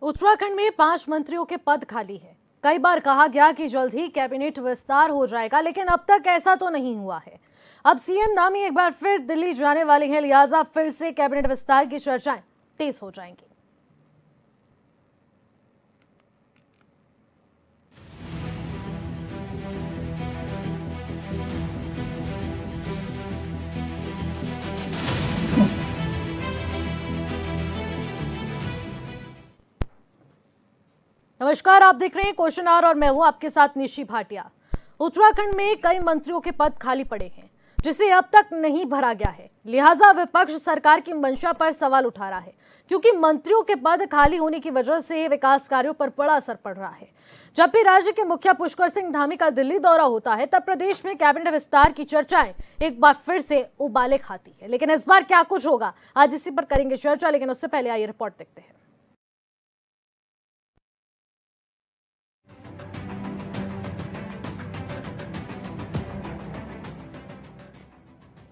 उत्तराखंड में 5 मंत्रियों के पद खाली हैं। कई बार कहा गया कि जल्द ही कैबिनेट विस्तार हो जाएगा, लेकिन अब तक ऐसा तो नहीं हुआ है। अब सीएम नामी एक बार फिर दिल्ली जाने वाले हैं, लिहाजा फिर से कैबिनेट विस्तार की चर्चाएं तेज हो जाएंगी। नमस्कार, आप देख रहे हैं क्वेश्चन आवर और मैं हूं आपके साथ निशी भाटिया। उत्तराखंड में कई मंत्रियों के पद खाली पड़े हैं, जिसे अब तक नहीं भरा गया है। लिहाजा विपक्ष सरकार की मंशा पर सवाल उठा रहा है, क्योंकि मंत्रियों के पद खाली होने की वजह से विकास कार्यों पर बड़ा असर पड़ रहा है। जब भी राज्य के मुखिया पुष्कर सिंह धामी का दिल्ली दौरा होता है, तब प्रदेश में कैबिनेट विस्तार की चर्चाएं एक बार फिर से उबाले खाती है। लेकिन इस बार क्या कुछ होगा, आज इसी पर करेंगे चर्चा। लेकिन उससे पहले आइए रिपोर्ट देखते हैं।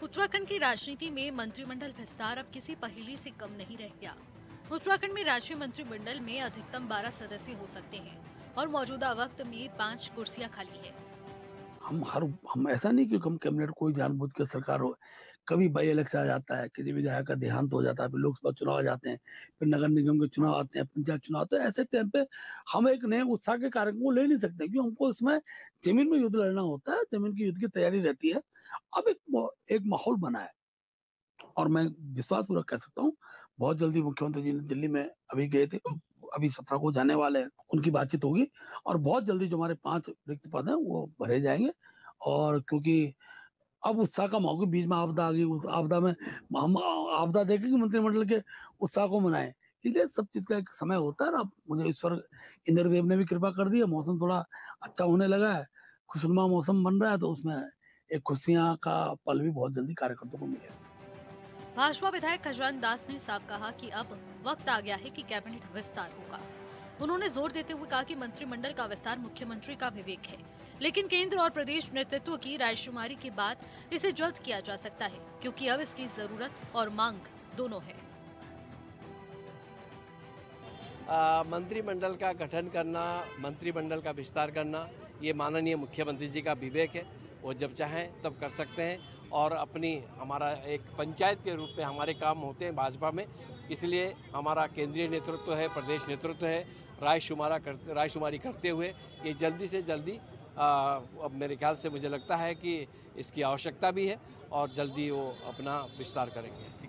उत्तराखंड की राजनीति में मंत्रिमंडल विस्तार अब किसी पहेली से कम नहीं रह गया। उत्तराखंड में राज्य मंत्रिमंडल में अधिकतम 12 सदस्य हो सकते हैं और मौजूदा वक्त में 5 कुर्सियां खाली है। हम ऐसा नहीं कि हम कैबिनेट कोई जानबूझ के सरकार हो। कभी बाई इलेक्शन आ जाता है, किसी विधायक का देहांत हो जाता है, फिर लोकसभा चुनाव आ जाते हैं, फिर नगर निगम के चुनाव आते हैं, पंचायत चुनाव आते हैं। ऐसे टाइम पे हम एक नए उत्साह के कार्यक्रम को ले नहीं सकते, क्योंकि हमको इसमें जमीन में युद्ध लड़ना होता है, जमीन की युद्ध की तैयारी रहती है। अब एक माहौल बना है और मैं विश्वासपूर्वक कह सकता हूँ, बहुत जल्दी मुख्यमंत्री जी ने दिल्ली में अभी गए थे, अभी 17 को जाने वाले हैं, उनकी बातचीत होगी और बहुत जल्दी जो हमारे 5 रिक्त पद हैं वो भरे जाएंगे। और क्योंकि अब उत्साह का माहौल, बीच में आपदा आ गई, उस आपदा में हम आपदा देखेंगे मंत्रिमंडल के उत्साह को मनाएं, इसलिए सब चीज का एक समय होता है। अब मुझे ईश्वर इंद्रदेव ने भी कृपा कर दी है, मौसम थोड़ा अच्छा होने लगा है, खुशनुमा मौसम बन रहा है, तो उसमें एक खुशियां का पल भी बहुत जल्दी कार्यकर्ताओं को मिलेगा। भाजपा विधायक खजान दास ने साफ कहा कि अब वक्त आ गया है कि कैबिनेट विस्तार होगा। उन्होंने जोर देते हुए कहा कि मंत्रिमंडल का विस्तार मुख्यमंत्री का विवेक है, लेकिन केंद्र और प्रदेश नेतृत्व की रायशुमारी के बाद इसे जल्द किया जा सकता है, क्योंकि अब इसकी जरूरत और मांग दोनों है। मंत्रिमंडल का गठन करना, मंत्रिमंडल का विस्तार करना, ये माननीय मुख्यमंत्री जी का विवेक है। वो जब चाहें तब कर सकते हैं और हमारा एक पंचायत के रूप में हमारे काम होते हैं भाजपा में, इसलिए हमारा केंद्रीय नेतृत्व है, प्रदेश नेतृत्व है, रायशुमारी करते हुए ये जल्दी से जल्दी अब मेरे ख्याल से मुझे लगता है कि इसकी आवश्यकता भी है और जल्दी वो अपना विस्तार करेंगे।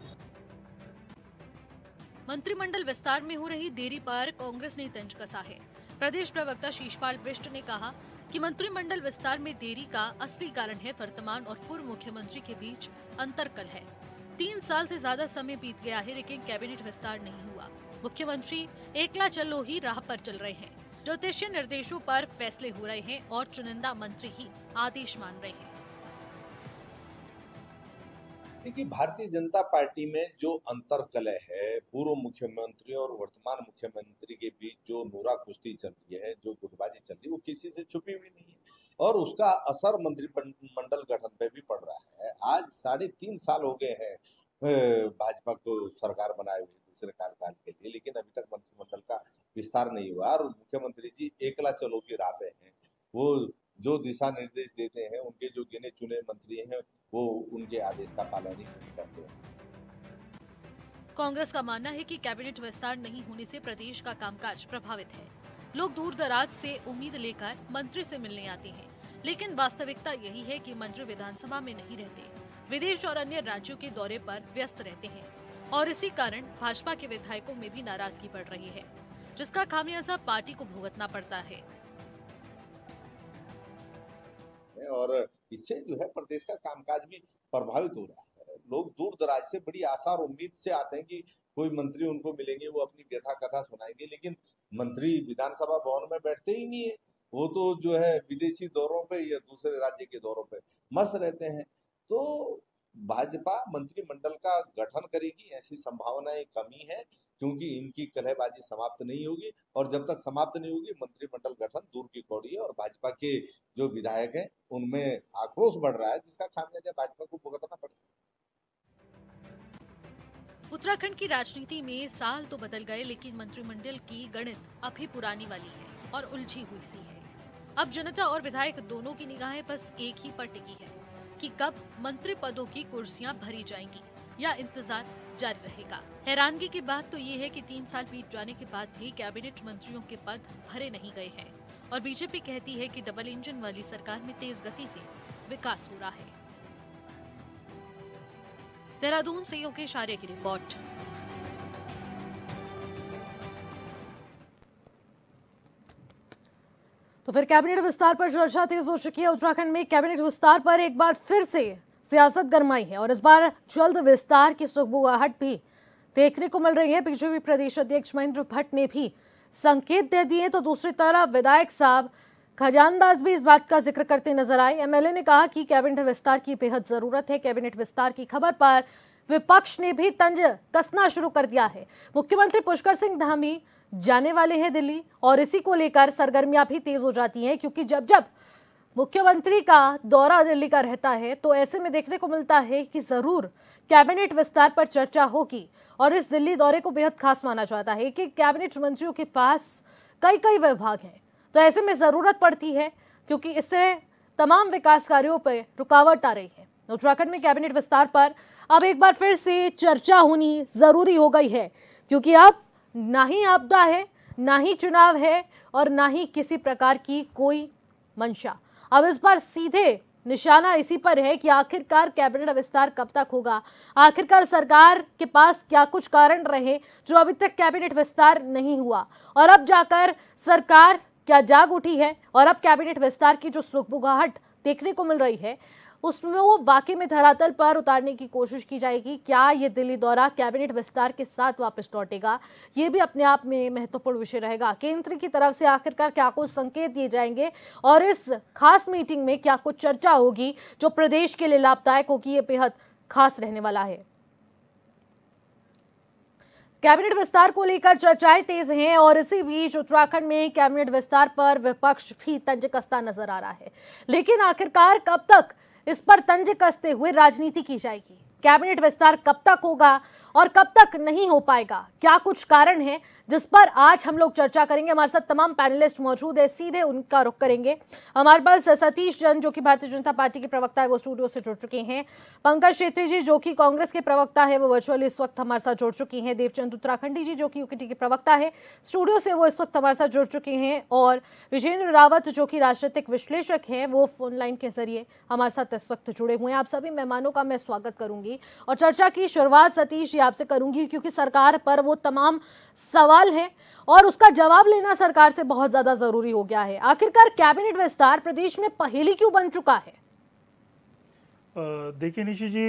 मंत्रिमंडल विस्तार में हो रही देरी पर कांग्रेस ने तंज कसा है। प्रदेश प्रवक्ता शीशपाल बिष्ट ने कहा कि मंत्रिमंडल विस्तार में देरी का असली कारण है वर्तमान और पूर्व मुख्यमंत्री के बीच अंतर्कल है। 3 साल से ज्यादा समय बीत गया है, लेकिन कैबिनेट विस्तार नहीं हुआ। मुख्यमंत्री एकला चलो ही राह पर चल रहे हैं, ज्योतिषीय निर्देशों पर फैसले हो रहे हैं और चुनिंदा मंत्री ही आदेश मान रहे हैं। देखिए, भारतीय जनता पार्टी में जो अंतर्कलह है, पूर्व मुख्यमंत्री और वर्तमान मुख्यमंत्री के बीच जो नूरा कुश्ती चल रही है, जो गुटबाजी चल रही है, वो किसी से छुपी हुई नहीं है और उसका असर मंत्रिमंडल गठन पे भी पड़ रहा है। आज 3.5 साल हो गए हैं भाजपा को सरकार बनाए हुए दूसरे कार्यकाल के लिए, लेकिन अभी तक मंत्रिमंडल का विस्तार नहीं हुआ और मुख्यमंत्री जी एकला चलो की राह पे हैं। वो जो दिशा निर्देश देते हैं, उनके जो गिने चुने मंत्री हैं, वो उनके आदेश का पालन ही नहीं करते हैं। कांग्रेस का मानना है कि कैबिनेट विस्तार नहीं होने से प्रदेश का कामकाज प्रभावित है। लोग दूर दराज से उम्मीद लेकर मंत्री से मिलने आते हैं, लेकिन वास्तविकता यही है कि मंत्री विधानसभा में नहीं रहते, विदेश और अन्य राज्यों के दौरे पर व्यस्त रहते हैं और इसी कारण भाजपा के विधायकों में भी नाराजगी बढ़ रही है, जिसका खामियाजा पार्टी को भुगतना पड़ता है। और इससे जो है प्रदेश का कामकाज भी प्रभावित हो रहा है। लोग दूर दराज से बड़ी आशा और उम्मीद से आते हैं कि कोई मंत्री उनको मिलेंगे, वो अपनी व्यथा कथा सुनाएंगे, लेकिन मंत्री विधानसभा भवन में बैठते ही नहीं है। वो तो जो है विदेशी दौरों पे या दूसरे राज्य के दौरों पे मस्त रहते हैं। तो भाजपा मंत्रिमंडल का गठन करेगी, ऐसी संभावनाएं कमी है, क्योंकि इनकी कलहबाजी समाप्त नहीं होगी और जब तक समाप्त नहीं होगी मंत्रिमंडल गठन दूर की कौड़ी है और भाजपा के जो विधायक हैं उनमें आक्रोश बढ़ रहा है, जिसका खामियाजा भाजपा को भुगतना पड़ेगा। उत्तराखंड की राजनीति में साल तो बदल गए, लेकिन मंत्रिमंडल की गणित अभी पुरानी वाली है और उलझी हुई सी है। अब जनता और विधायक दोनों की निगाहें बस एक ही पर टिकी है कि कब मंत्री पदों की कुर्सियां भरी जाएंगी या इंतजार जारी रहेगा। हैरानगी की बात तो ये है कि 3 साल बीत जाने के बाद भी कैबिनेट मंत्रियों के पद भरे नहीं गए हैं और बीजेपी कहती है कि डबल इंजन वाली सरकार में तेज गति से विकास हो रहा है। देहरादून से योगेश आर्य की रिपोर्ट। तो फिर कैबिनेट विस्तार पर चर्चा तेज हो चुकी है। उत्तराखंड में कैबिनेट विस्तार पर एक बार फिर से सियासत गरमाई है और इस बार जल्द विस्तार की सुगबुगाहट भी देखने को मिल रही है। बीजेपी प्रदेश अध्यक्ष महेंद्र भट्ट ने भी संकेत दे दिए, तो दूसरी तरफ विधायक साहब खजानदास भी इस बात का जिक्र करते नजर आए। एमएलए ने कहा कि कैबिनेट विस्तार की बेहद जरूरत है। कैबिनेट विस्तार की खबर पर विपक्ष ने भी तंज कसना शुरू कर दिया है। मुख्यमंत्री पुष्कर सिंह धामी जाने वाले हैं दिल्ली और इसी को लेकर सरगर्मियां भी तेज हो जाती हैं, क्योंकि जब जब मुख्यमंत्री का दौरा दिल्ली का रहता है तो ऐसे में देखने को मिलता है कि जरूर कैबिनेट विस्तार पर चर्चा होगी और इस दिल्ली दौरे को बेहद खास माना जाता है कि कैबिनेट मंत्रियों के पास कई कई विभाग हैं, तो ऐसे में जरूरत पड़ती है क्योंकि इससे तमाम विकास कार्यों पर रुकावट आ रही है। उत्तराखंड में कैबिनेट विस्तार पर अब एक बार फिर से चर्चा होनी जरूरी हो गई है, क्योंकि अब ना ही आपदा है, ना ही चुनाव है और ना ही किसी प्रकार की कोई मंशा। अब इस बार सीधे निशाना इसी पर है कि आखिरकार कैबिनेट विस्तार कब तक होगा, आखिरकार सरकार के पास क्या कुछ कारण रहे जो अभी तक कैबिनेट विस्तार नहीं हुआ और अब जाकर सरकार क्या जाग उठी है और अब कैबिनेट विस्तार की जो सुगबुगाहट देखने को मिल रही है उसमें वो वाकई में धरातल पर उतारने की कोशिश की जाएगी। क्या ये दिल्ली दौरा कैबिनेट विस्तार के साथ वापस लौटेगा, ये भी अपने आप में महत्वपूर्ण विषय रहेगा। केंद्र की तरफ से आखिरकार क्या कुछ संकेत दिए जाएंगे और इस खास मीटिंग में क्या कुछ चर्चा होगी जो प्रदेश के लिए लाभदायक होगी, ये बेहद खास रहने वाला है। कैबिनेट विस्तार को लेकर चर्चाएं तेज हैं और इसी बीच उत्तराखंड में कैबिनेट विस्तार पर विपक्ष भी तंज कसता नजर आ रहा है। लेकिन आखिरकार कब तक इस पर तंज कसते हुए राजनीति की जाएगी, कैबिनेट विस्तार कब तक होगा और कब तक नहीं हो पाएगा, क्या कुछ कारण है जिस पर आज हम लोग चर्चा करेंगे। हमारे साथ तमाम पैनलिस्ट मौजूद है, सीधे उनका रुख करेंगे। हमारे पास सतीश जैन जो कि भारतीय जनता पार्टी के प्रवक्ता है, वो स्टूडियो से जुड़ चुके हैं। पंकज छेत्री जी जो कि कांग्रेस के प्रवक्ता है, वो वर्चुअली इस वक्त हमारे साथ जुड़ चुकी हैं। देवचंद उत्तराखंडी जी जो कि यूकेटी के प्रवक्ता है, स्टूडियो से वो इस वक्त हमारे साथ जुड़ चुके हैं। और विजेंद्र रावत जो कि राजनीतिक विश्लेषक हैं, वो फोन लाइन के जरिए हमारे साथ इस वक्त जुड़े हुए हैं। आप सभी मेहमानों का मैं स्वागत करूंगी और चर्चा की शुरुआत सतीश जी आपसे करूंगी, क्योंकि सरकार पर वो तमाम सवाल हैं और उसका जवाब लेना सरकार से बहुत ज्यादा जरूरी हो गया है। आखिरकार कैबिनेट विस्तार प्रदेश में पहेली क्यों बन चुका है? देखिए निशी जी,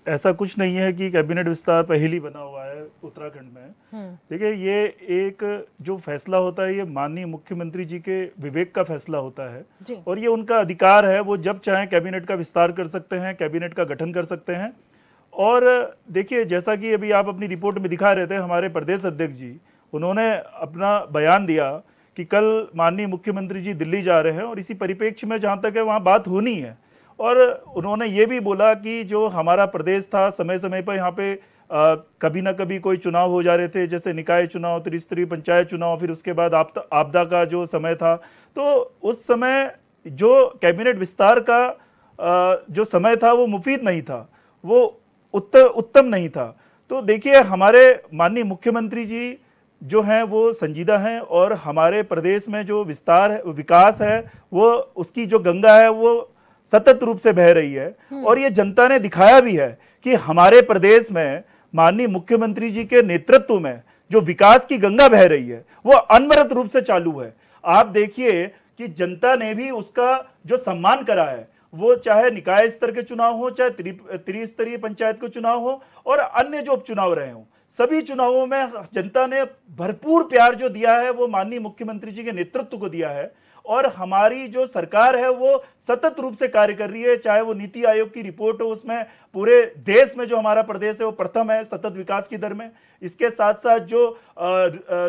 ऐसा कुछ नहीं है कि कैबिनेट विस्तार पहेली बना हुआ है उत्तराखंड में। देखिए, ये एक जो फैसला होता है ये माननीय मुख्यमंत्री जी के विवेक का फैसला होता है और ये उनका अधिकार है। वो जब चाहें कैबिनेट का विस्तार कर सकते हैं, कैबिनेट का गठन कर सकते हैं। और देखिए, जैसा कि अभी आप अपनी रिपोर्ट में दिखा रहे थे, हमारे प्रदेश अध्यक्ष जी उन्होंने अपना बयान दिया कि कल माननीय मुख्यमंत्री जी दिल्ली जा रहे हैं और इसी परिप्रेक्ष्य में जहाँ तक है वहाँ बात होनी है। और उन्होंने ये भी बोला कि जो हमारा प्रदेश था, समय समय पर यहाँ पे कभी ना कभी कोई चुनाव हो जा रहे थे, जैसे निकाय चुनाव, त्रिस्तरीय पंचायत चुनाव, फिर उसके बाद आपदा का जो समय था, तो उस समय जो कैबिनेट विस्तार का जो समय था वो मुफीद नहीं था, वो उत्तम नहीं था। तो देखिए, हमारे माननीय मुख्यमंत्री जी जो हैं वो संजीदा हैं और हमारे प्रदेश में जो विकास है वो उसकी जो गंगा है वो सतत रूप से बह रही है। और ये जनता ने दिखाया भी है कि हमारे प्रदेश में माननीय मुख्यमंत्री जी के नेतृत्व में जो विकास की गंगा बह रही है वो अनवरत रूप से चालू है। आप देखिए कि जनता ने भी उसका जो सम्मान करा है, वो चाहे निकाय स्तर के चुनाव हो, चाहे त्रिस्तरीय पंचायत के चुनाव हो और अन्य जो उपचुनाव रहे हों, सभी चुनावों में जनता ने भरपूर प्यार जो दिया है वो माननीय मुख्यमंत्री जी के नेतृत्व को दिया है। और हमारी जो सरकार है वो सतत रूप से कार्य कर रही है। चाहे वो नीति आयोग की रिपोर्ट हो, उसमें पूरे देश में जो हमारा प्रदेश है वो प्रथम है सतत विकास की दर में। इसके साथ साथ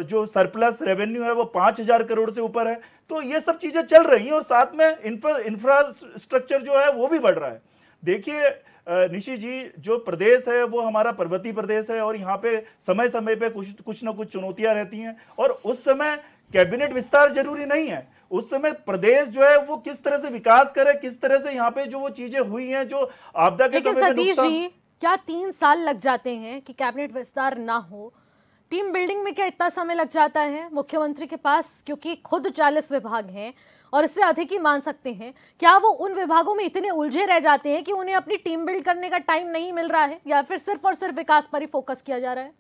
जो सरप्लस रेवेन्यू है वो 5,000 करोड़ से ऊपर है। तो ये सब चीजें चल रही हैं और साथ में इंफ्रास्ट्रक्चर जो है वो भी बढ़ रहा है। देखिए निशी जी, जो प्रदेश है वो हमारा पर्वतीय प्रदेश है और यहाँ पे समय समय पे कुछ ना कुछ चुनौतियां रहती हैं और उस समय कैबिनेट विस्तार जरूरी नहीं है। उस समय प्रदेश जो है वो किस तरह से विकास करे, किस तरह से यहाँ पे जो वो चीजें हुई हैं जो आपदा के समय पे सतीश जी, क्या 3 साल लग जाते हैं कि कैबिनेट विस्तार ना हो? टीम बिल्डिंग में क्या इतना समय लग जाता है मुख्यमंत्री के पास, क्योंकि खुद 40 विभाग हैं और इससे अधिक ही मान सकते हैं? क्या वो उन विभागों में इतने उलझे रह जाते हैं कि उन्हें अपनी टीम बिल्ड करने का टाइम नहीं मिल रहा है, या फिर सिर्फ और सिर्फ विकास पर ही फोकस किया जा रहा है?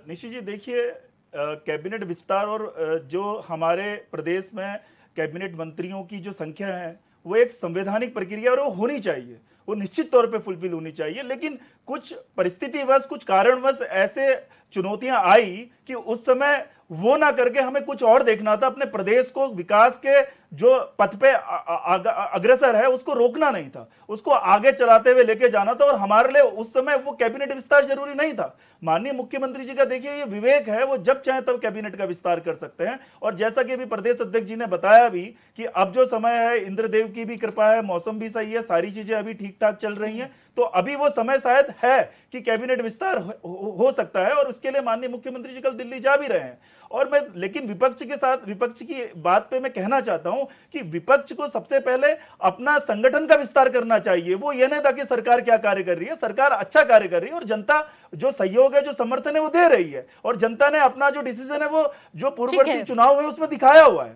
निशी जी देखिए, कैबिनेट विस्तार और जो हमारे प्रदेश में कैबिनेट मंत्रियों की जो संख्या है वो एक संवैधानिक प्रक्रिया और वो होनी चाहिए, वो निश्चित तौर पे फुलफिल होनी चाहिए। लेकिन कुछ परिस्थितिवश, कुछ कारणवश ऐसे चुनौतियां आई कि उस समय वो ना करके हमें कुछ और देखना था। अपने प्रदेश को विकास के जो पथ पे अग्रसर है उसको रोकना नहीं था, उसको आगे चलाते हुए लेके जाना था। और हमारे लिए उस समय वो कैबिनेट विस्तार जरूरी नहीं था। माननीय मुख्यमंत्री जी का देखिए ये विवेक है, वो जब चाहे तब कैबिनेट का विस्तार कर सकते हैं। और जैसा कि अभी प्रदेश अध्यक्ष जी ने बताया भी कि अब जो समय है, इंद्रदेव की भी कृपा है, मौसम भी सही है, सारी चीजें अभी ठीक ठाक चल रही हैं, तो अभी वो समय शायद है कि कैबिनेट विस्तार हो सकता है। और उसके लिए माननीय मुख्यमंत्री जी कल दिल्ली जा भी रहे हैं। और मैं लेकिन विपक्ष के साथ, विपक्ष की बात पे मैं कहना चाहता हूं कि विपक्ष को सबसे पहले अपना संगठन का विस्तार करना चाहिए। वो ये नहीं था कि सरकार क्या कार्य कर रही है, सरकार अच्छा कार्य कर रही है और जनता जो सहयोग है, जो समर्थन है वो दे रही है। और जनता ने अपना जो डिसीजन है वो जो पूर्ववर्ती चुनाव है उसमें दिखाया हुआ है।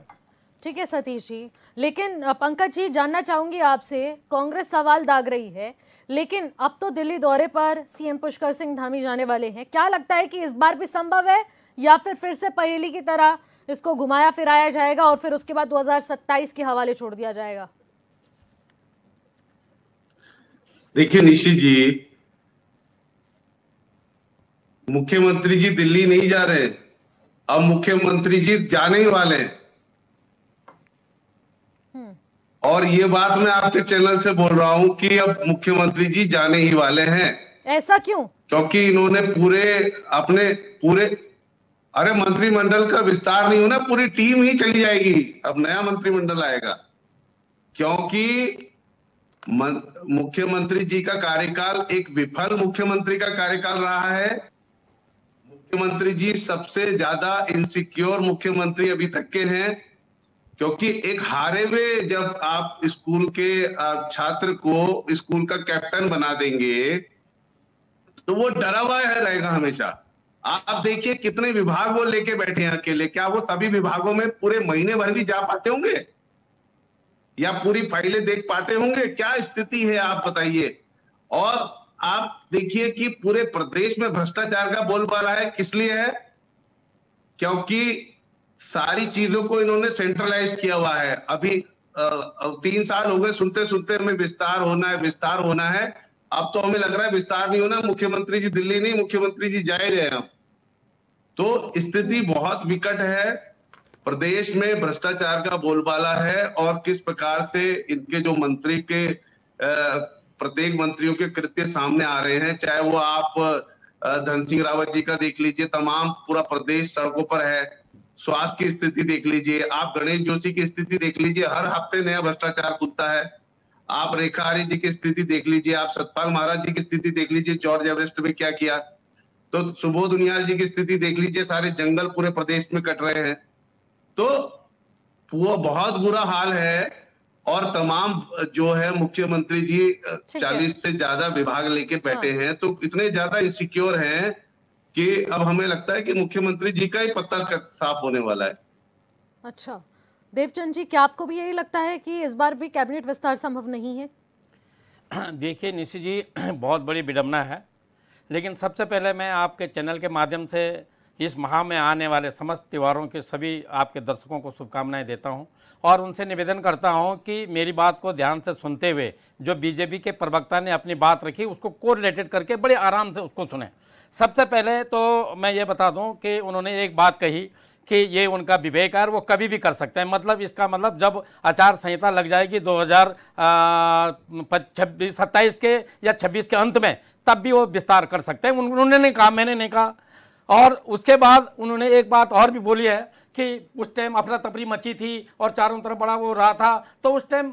ठीक है सतीश जी, लेकिन पंकज जी जानना चाहूंगी आपसे, कांग्रेस सवाल दाग रही है, लेकिन अब तो दिल्ली दौरे पर सीएम पुष्कर सिंह धामी जाने वाले हैं। क्या लगता है कि इस बार भी संभव है, या फिर से पहेली की तरह इसको घुमाया फिराया जाएगा और फिर उसके बाद 2027 के हवाले छोड़ दिया जाएगा? देखिए निश्चित जी, मुख्यमंत्री जी दिल्ली नहीं जा रहे, अब मुख्यमंत्री जी जाने ही वाले हैं। और ये बात मैं आपके चैनल से बोल रहा हूं कि अब मुख्यमंत्री जी जाने ही वाले हैं। ऐसा क्यों? क्योंकि इन्होंने अरे मंत्रिमंडल का विस्तार नहीं होना, पूरी टीम ही चली जाएगी, अब नया मंत्रिमंडल आएगा। क्योंकि मुख्यमंत्री जी का कार्यकाल एक विफल मुख्यमंत्री का कार्यकाल रहा है। मुख्यमंत्री जी सबसे ज्यादा इनसिक्योर मुख्यमंत्री अभी तक के हैं, क्योंकि एक हारे हुए जब आप स्कूल के छात्र को स्कूल का कैप्टन बना देंगे तो वो डरा हुआ रहेगा हमेशा। आप देखिए कितने विभाग वो लेके बैठे हैं अकेले, क्या वो सभी विभागों में पूरे महीने भर भी जा पाते होंगे या पूरी फाइलें देख पाते होंगे? क्या स्थिति है आप बताइए। और आप देखिए कि पूरे प्रदेश में भ्रष्टाचार का बोलबाला है। किस लिए है? क्योंकि सारी चीजों को इन्होंने सेंट्रलाइज किया हुआ है। अभी 3 साल हो गए सुनते सुनते हमें विस्तार होना है, विस्तार होना है। अब तो हमें लग रहा है विस्तार नहीं होना, मुख्यमंत्री जी दिल्ली नहीं, मुख्यमंत्री जी जा ही रहे हैं। तो स्थिति बहुत विकट है, प्रदेश में भ्रष्टाचार का बोलबाला है। और किस प्रकार से इनके जो मंत्री के प्रत्येक मंत्रियों के कृत्य सामने आ रहे हैं, चाहे वो आप धन सिंह रावत जी का देख लीजिए, तमाम पूरा प्रदेश सड़कों पर है। स्वास्थ्य की स्थिति देख लीजिए, आप गणेश जोशी की स्थिति देख लीजिए, हर हफ्ते नया भ्रष्टाचार खुलता है। आप रेखा आर्य जी की स्थिति देख लीजिए, आप सतपाल महाराज जी की स्थिति देख लीजिए, जॉर्ज एवरेस्ट में क्या किया। तो सुबोध उनियाल जी की स्थिति देख लीजिए, सारे जंगल पूरे प्रदेश में कट रहे हैं। तो वो बहुत बुरा हाल है। और तमाम जो है मुख्यमंत्री जी 40 से ज्यादा विभाग लेके बैठे हैं, तो इतने ज्यादा इनसिक्योर हैं कि अब हमें लगता है कि मुख्यमंत्री जी का ही पत्ता साफ होने वाला है। अच्छा देवचंद जी, क्या आपको भी यही लगता है कि इस बार भी कैबिनेट विस्तार संभव नहीं है? देखिए निशी जी, बहुत बड़ी विडंबना है, लेकिन सबसे पहले मैं आपके चैनल के माध्यम से इस माह में आने वाले समस्त त्योहारों के सभी आपके दर्शकों को शुभकामनाएं देता हूं और उनसे निवेदन करता हूं कि मेरी बात को ध्यान से सुनते हुए जो बीजेपी के प्रवक्ता ने अपनी बात रखी उसको कोरिलेटेड करके बड़े आराम से उसको सुने। सबसे पहले तो मैं ये बता दूं कि उन्होंने एक बात कही कि ये उनका विवेक है, वो कभी भी कर सकते हैं। मतलब इसका मतलब जब आचार संहिता लग जाएगी 2027 के या 26 के अंत में, तब भी वो विस्तार कर सकते हैं। उन्होंने नहीं कहा, मैंने नहीं कहा। और उसके बाद उन्होंने एक बात और भी बोली है कि उस टाइम अफरा तफरी मची थी और चारों तरफ बड़ा वो रहा था, तो उस टाइम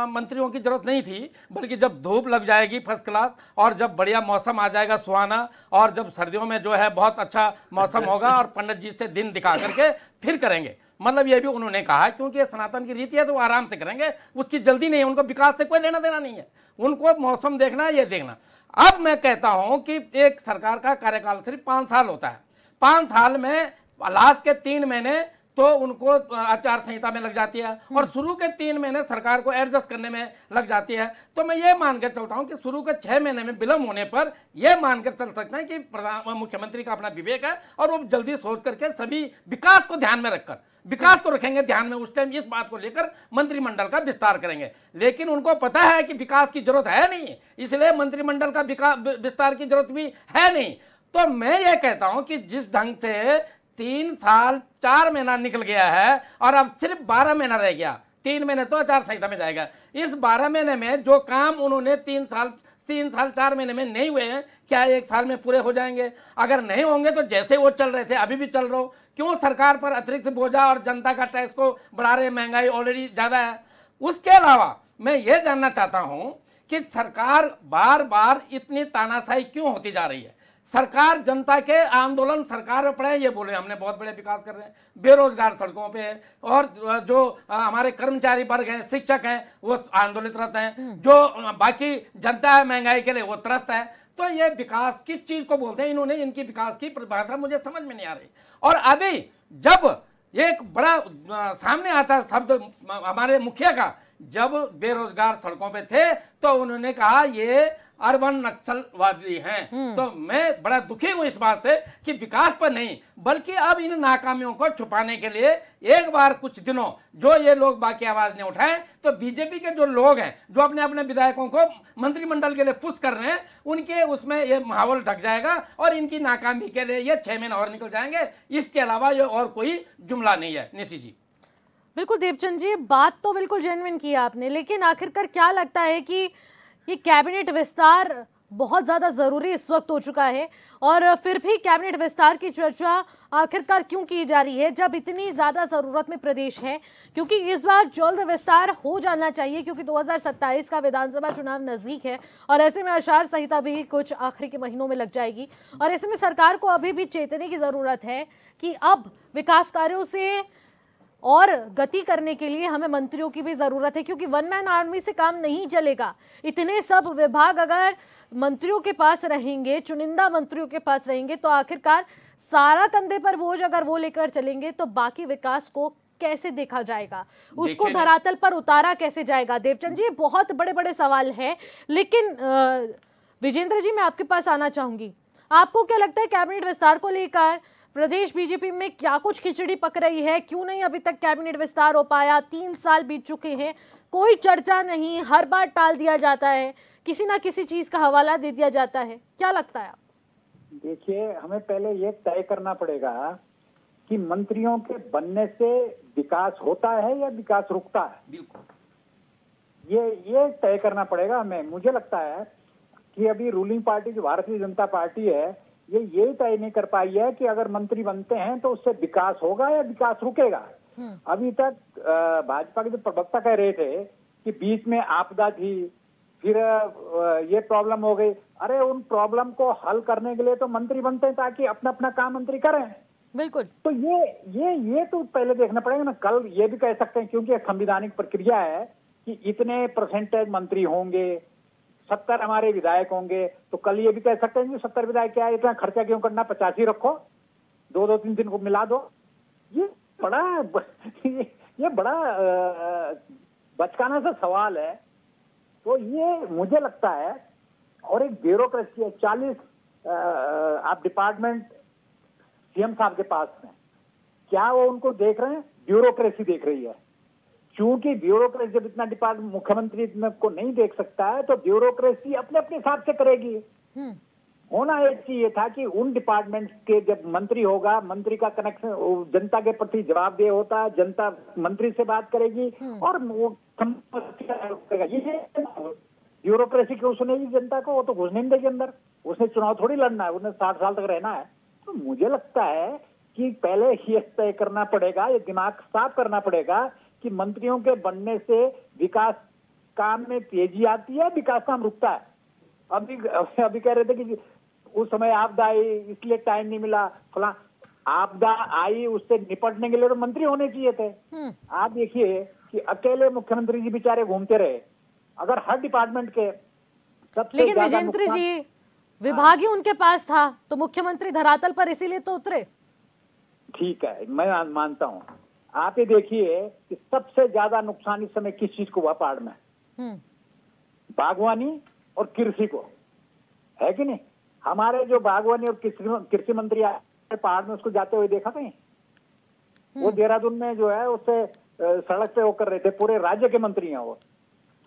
मंत्रियों की जरूरत नहीं थी, बल्कि जब धूप लग जाएगी फर्स्ट क्लास और जब बढ़िया मौसम आ जाएगा सुहाना, और जब सर्दियों में जो है बहुत अच्छा मौसम होगा और पंडित जी से दिन दिखा करके फिर करेंगे। मतलब ये भी उन्होंने कहा, क्योंकि सनातन की रीति है तो वो आराम से करेंगे, उसकी जल्दी नहीं है, उनको विकास से कोई लेना देना नहीं है, उनको मौसम देखना है, ये देखना। अब मैं कहता हूं कि एक सरकार का कार्यकाल सिर्फ 5 साल होता है, 5 साल में लास्ट के 3 महीने तो उनको आचार संहिता में लग जाती है और शुरू के 3 महीने सरकार को एडजस्ट करने में लग जाती है। तो मैं ये मान कर चलता हूं कि शुरू के 6 महीने में विलंब होने पर यह मानकर चल सकते हैं कि मुख्यमंत्री का अपना विवेक है और वो जल्दी सोच करके सभी विकास को ध्यान में रखकर विकास को रखेंगे ध्यान में, उस टाइम इस बात को लेकर मंत्रिमंडल का विस्तार करेंगे। लेकिन उनको पता है कि विकास की जरूरत है नहीं, इसलिए मंत्रिमंडल का विस्तार की जरूरत भी है नहीं। तो मैं ये कहता हूं कि जिस ढंग से 3 साल 4 महीना निकल गया है और अब सिर्फ 12 महीना रह गया, 3 महीने तो आचार संहिता में जाएगा, इस 12 महीने में जो काम उन्होंने 3 साल 4 महीने में नहीं हुए हैं, क्या 1 साल में पूरे हो जाएंगे? अगर नहीं होंगे तो जैसे वो चल रहे थे अभी भी चल रहे हो, क्यों सरकार पर अतिरिक्त बोझा और जनता का टैक्स को बढ़ा रहे? महंगाई ऑलरेडी ज्यादा है। उसके अलावा मैं ये जानना चाहता हूं कि सरकार बार बार इतनी तानाशाही क्यों होती जा रही है? सरकार जनता के आंदोलन सरकार में पड़े, ये बोले हमने बहुत बड़े विकास कर रहे हैं, बेरोजगार सड़कों पे, और जो हमारे कर्मचारी वर्ग हैं, शिक्षक हैं, वो आंदोलित रहते हैं, जो बाकी जनता है महंगाई के लिए वो त्रस्त है। तो ये विकास किस चीज को बोलते हैं? इन्होंने इनकी विकास की परिभाषा मुझे समझ में नहीं आ रही। और अभी जब एक बड़ा सामने आता शब्द हमारे मुखिया का, जब बेरोजगार सड़कों पे थे तो उन्होंने कहा ये अर्बन नक्सलवादी हैं। तो मैं बड़ा दुखी हूं इस बात से कि विकास पर नहीं, बल्कि अब इन नाकामियों को छुपाने के लिए एक बार कुछ दिनों जो ये लोग बाकी आवाज नहीं उठाए, तो बीजेपी के जो लोग हैं जो अपने अपने विधायकों को मंत्रिमंडल के लिए पुश कर रहे हैं, उनके उसमें ये माहौल ढक जाएगा और इनकी नाकामी के लिए ये 6 महीने और निकल जाएंगे। इसके अलावा ये और कोई जुमला नहीं है। निशी जी बिल्कुल, देवचंद जी बात तो बिल्कुल जेन्युइन की आपने, लेकिन आखिरकार क्या लगता है कि ये कैबिनेट विस्तार बहुत ज़्यादा ज़रूरी इस वक्त हो चुका है, और फिर भी कैबिनेट विस्तार की चर्चा आखिरकार क्यों की जा रही है जब इतनी ज़्यादा ज़रूरत में प्रदेश है? क्योंकि इस बार जल्द विस्तार हो जाना चाहिए, क्योंकि 2027 का विधानसभा चुनाव नज़दीक है और ऐसे में आचार संहिता भी कुछ आखिरी के महीनों में लग जाएगी, और ऐसे में सरकार को अभी भी चेतने की ज़रूरत है कि अब विकास कार्यों से और गति करने के लिए हमें मंत्रियों की भी जरूरत है, क्योंकि वन मैन आर्मी से काम नहीं चलेगा। इतने सब विभाग अगर मंत्रियों के पास रहेंगे, चुनिंदा मंत्रियों के पास रहेंगे, तो आखिरकार सारा कंधे पर बोझ अगर वो लेकर चलेंगे तो बाकी विकास को कैसे देखा जाएगा, उसको धरातल पर उतारा कैसे जाएगा? देवचंद जी बहुत बड़े बड़े सवाल है, लेकिन विजेंद्र जी मैं आपके पास आना चाहूंगी। आपको क्या लगता है कैबिनेट विस्तार को लेकर प्रदेश बीजेपी में क्या कुछ खिचड़ी पक रही है? क्यों नहीं अभी तक कैबिनेट विस्तार हो पाया? 3 साल बीत चुके हैं, कोई चर्चा नहीं, हर बार टाल दिया जाता है, किसी ना किसी चीज का हवाला दे दिया जाता है। क्या लगता है? देखिए, हमें पहले ये तय करना पड़ेगा कि मंत्रियों के बनने से विकास होता है या विकास रुकता है। ये तय करना पड़ेगा हमें। मुझे लगता है कि अभी रूलिंग पार्टी जो भारतीय जनता पार्टी है, ये तय नहीं कर पाई है कि अगर मंत्री बनते हैं तो उससे विकास होगा या विकास रुकेगा। अभी तक भाजपा के जो प्रवक्ता कह रहे थे कि बीच में आपदा थी, फिर ये प्रॉब्लम हो गई। अरे उन प्रॉब्लम को हल करने के लिए तो मंत्री बनते हैं ताकि अपना अपना काम मंत्री करें। बिल्कुल। तो ये तो पहले देखना पड़ेगा ना। कल ये भी कह सकते हैं, क्योंकि एक संवैधानिक प्रक्रिया है कि इतने परसेंटेज मंत्री होंगे, 70 हमारे विधायक होंगे, तो कल ये भी कह सकते हैं कि 70 विधायक क्या है, इतना खर्चा क्यों करना, 85 रखो, 2-2 3 को मिला दो। ये बड़ा बचकाना सा सवाल है। तो ये मुझे लगता है, और एक ब्यूरोक्रेसी है, 40 आप डिपार्टमेंट सीएम साहब के पास में, क्या वो उनको देख रहे हैं? ब्यूरोक्रेसी देख रही है। क्योंकि ब्यूरोक्रेसी जब इतना डिपार्टमेंट मुख्यमंत्री को नहीं देख सकता है तो ब्यूरोक्रेसी अपने अपने हिसाब से करेगी। होना एक चीज ये था कि उन डिपार्टमेंट के जब मंत्री होगा, मंत्री का कनेक्शन जनता के प्रति जवाबदेह होता है, जनता मंत्री से बात करेगी और वो ये ब्यूरोक्रेसी क्यों सुनेगी जनता को? वो तो घुसने नहीं देगी अंदर। उसने चुनाव थोड़ी लड़ना है, उसने 60 साल तक रहना है। तो मुझे लगता है कि पहले ये तय करना पड़ेगा, ये दिमाग साफ करना पड़ेगा कि मंत्रियों के बनने से विकास काम में तेजी आती है, विकास काम रुकता है। अभी कह रहे थे कि उस समय आपदा आई इसलिए टाइम नहीं मिला, फला आपदा आई उससे निपटने के लिए तो मंत्री होने चाहिए थे। आप देखिए कि अकेले मुख्यमंत्री जी बेचारे घूमते रहे, अगर हर डिपार्टमेंट के सबसे लेकिन विजेंद्र जी विभाग ही उनके पास था तो मुख्यमंत्री धरातल पर इसीलिए तो उतरे। ठीक है, मैं मानता हूं। आप ये देखिए कि सबसे ज्यादा नुकसान इस समय किस चीज को हुआ पहाड़ में, बागवानी और कृषि को, है कि नहीं? हमारे जो बागवानी और कृषि मंत्री आए पहाड़ में, उसको जाते हुए देखा कहीं? वो देहरादून में जो है उससे सड़क पे वो कर रहे थे, पूरे राज्य के मंत्री हैं वो।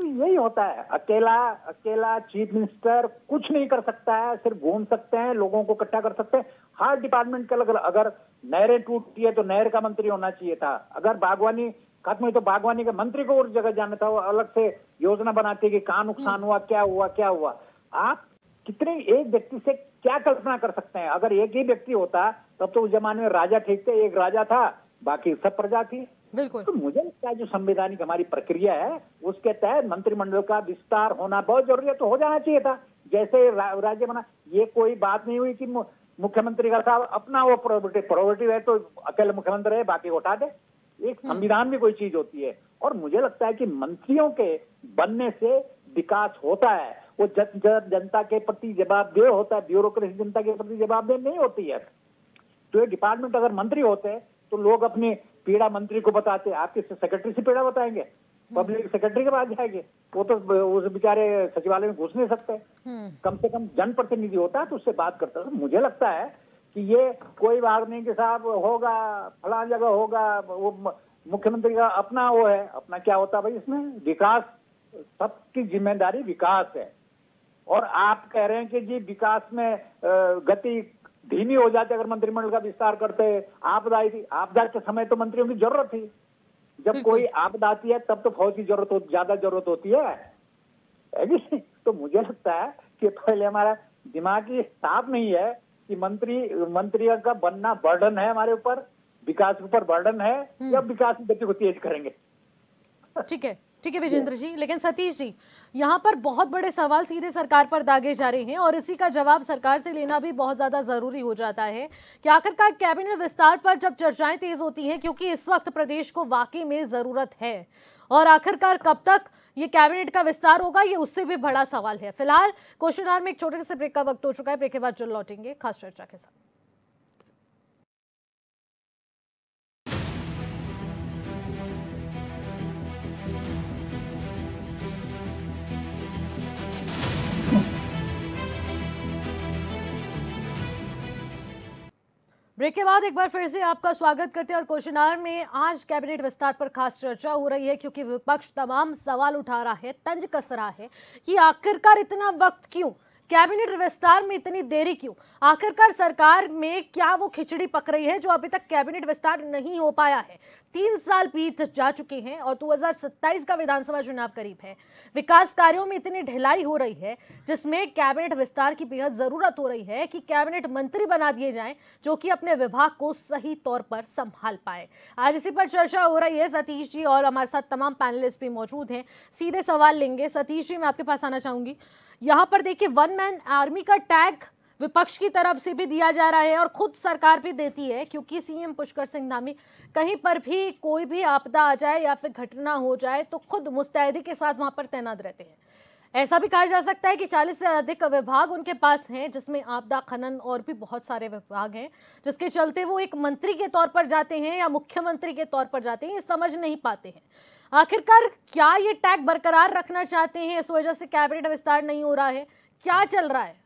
तो यही होता है, अकेला चीफ मिनिस्टर कुछ नहीं कर सकता है, सिर्फ घूम सकते हैं, लोगों को इकट्ठा कर सकते हैं। हर डिपार्टमेंट का अगर नहरें टूटती है तो नहर का मंत्री होना चाहिए था, अगर बागवानी खत्म हुई तो बागवानी के मंत्री को उस जगह जाना था, वो अलग से योजना बनाती है कि कहाँ नुकसान हुआ, क्या हुआ। आप कितने एक व्यक्ति से क्या कल्पना कर सकते हैं? अगर एक ही व्यक्ति होता तब तो उस जमाने में राजा ठीक थे, एक राजा था बाकी सब प्रजा थी। बिल्कुल। तो मुझे लगता है जो संवैधानिक हमारी प्रक्रिया है उसके तहत मंत्रिमंडल का विस्तार होना बहुत जरूरी है, तो हो जाना चाहिए था जैसे राज्य बना। ये कोई बात नहीं हुई कि मुख्यमंत्री का साहब अपना वो प्रोविटिव है तो अकेले मुख्यमंत्री है बाकी उठा दे। एक संविधान भी कोई चीज होती है, और मुझे लगता है कि मंत्रियों के बनने से विकास होता है, वो जनता के प्रति जवाबदेह होता है, ब्यूरोक्रेसी जनता के प्रति जवाबदेह नहीं होती है। तो ये डिपार्टमेंट अगर मंत्री होते तो लोग अपनी पीड़ा मंत्री को बताते, आप किस सेक्रेटरी से पीड़ा बताएंगे? पब्लिक सेक्रेटरी के पास जाएंगे, वो तो उस बेचारे सचिवालय में घुस नहीं सकते। कम से कम जनप्रतिनिधि होता है तो उससे बात करता है। तो मुझे लगता है कि ये कोई बात नहीं कि साहब होगा फलां जगह होगा, वो मुख्यमंत्री का अपना वो है, अपना क्या होता है भाई? इसमें विकास, सबकी जिम्मेदारी विकास है। और आप कह रहे हैं कि जी विकास में गति धीमी हो जाती अगर मंत्रिमंडल का विस्तार करते। आपदा आई थी, आपदा के समय तो मंत्रियों की जरूरत थी, जब कोई आपदा आती है तब तो फौज की ज्यादा जरूरत होती है कि? तो मुझे लगता है कि पहले हमारा दिमाग ही साफ नहीं है कि मंत्रियों का बनना बर्डन है हमारे ऊपर, विकास के ऊपर बर्डन है, या विकास की गति को तेज करेंगे। ठीक है विजेंद्र जी, लेकिन सतीश जी यहाँ पर बहुत बड़े सवाल सीधे सरकार पर दागे जा रहे हैं और इसी का जवाब सरकार से लेना भी बहुत ज्यादा जरूरी हो जाता है कि आखिरकार कैबिनेट विस्तार पर जब चर्चाएं तेज होती हैं, क्योंकि इस वक्त प्रदेश को वाकई में जरूरत है, और आखिरकार कब तक ये कैबिनेट का विस्तार होगा ये उससे भी बड़ा सवाल है। फिलहाल क्वेश्चन आवर में एक छोटे से ब्रेक का वक्त हो चुका है, ब्रेक के बाद जल्द लौटेंगे खास चर्चा के साथ। ब्रेक के बाद एक बार फिर से आपका स्वागत करते हैं और क्वेश्चन आवर में आज कैबिनेट विस्तार पर खास चर्चा हो रही है, क्योंकि विपक्ष तमाम सवाल उठा रहा है, तंज कस रहा है कि आखिरकार इतना वक्त क्यों, कैबिनेट विस्तार में इतनी देरी क्यों, आखिरकार सरकार में क्या वो खिचड़ी पक रही है जो अभी तक कैबिनेट विस्तार नहीं हो पाया है। 3 साल बीत जा चुके हैं और 2027 का विधानसभा चुनाव करीब है। विकास कार्यों में इतनी ढिलाई हो रही है जिसमें कैबिनेट विस्तार की बेहद जरूरत हो रही है कि कैबिनेट मंत्री बना दिए जाएं जो कि अपने विभाग को सही तौर पर संभाल पाए। आज इसी पर चर्चा हो रही है। सतीश जी और हमारे साथ तमाम पैनलिस्ट भी मौजूद हैं, सीधे सवाल लेंगे। सतीश जी, मैं आपके पास आना चाहूंगी। यहाँ पर देखिए, वन मैन आर्मी का टैग विपक्ष की तरफ से भी दिया जा रहा है और खुद सरकार भी देती है, क्योंकि सीएम पुष्कर सिंह धामी कहीं पर भी कोई भी आपदा आ जाए या फिर घटना हो जाए तो खुद मुस्तैदी के साथ वहां पर तैनात रहते हैं। ऐसा भी कहा जा सकता है कि 40 से अधिक विभाग उनके पास हैं, जिसमें आपदा, खनन और भी बहुत सारे विभाग हैं, जिसके चलते वो एक मंत्री के तौर पर जाते हैं या मुख्यमंत्री के तौर पर जाते हैं, ये समझ नहीं पाते हैं। आखिरकार क्या ये टैग बरकरार रखना चाहते हैं, इस वजह से कैबिनेट विस्तार नहीं हो रहा है? क्या चल रहा है?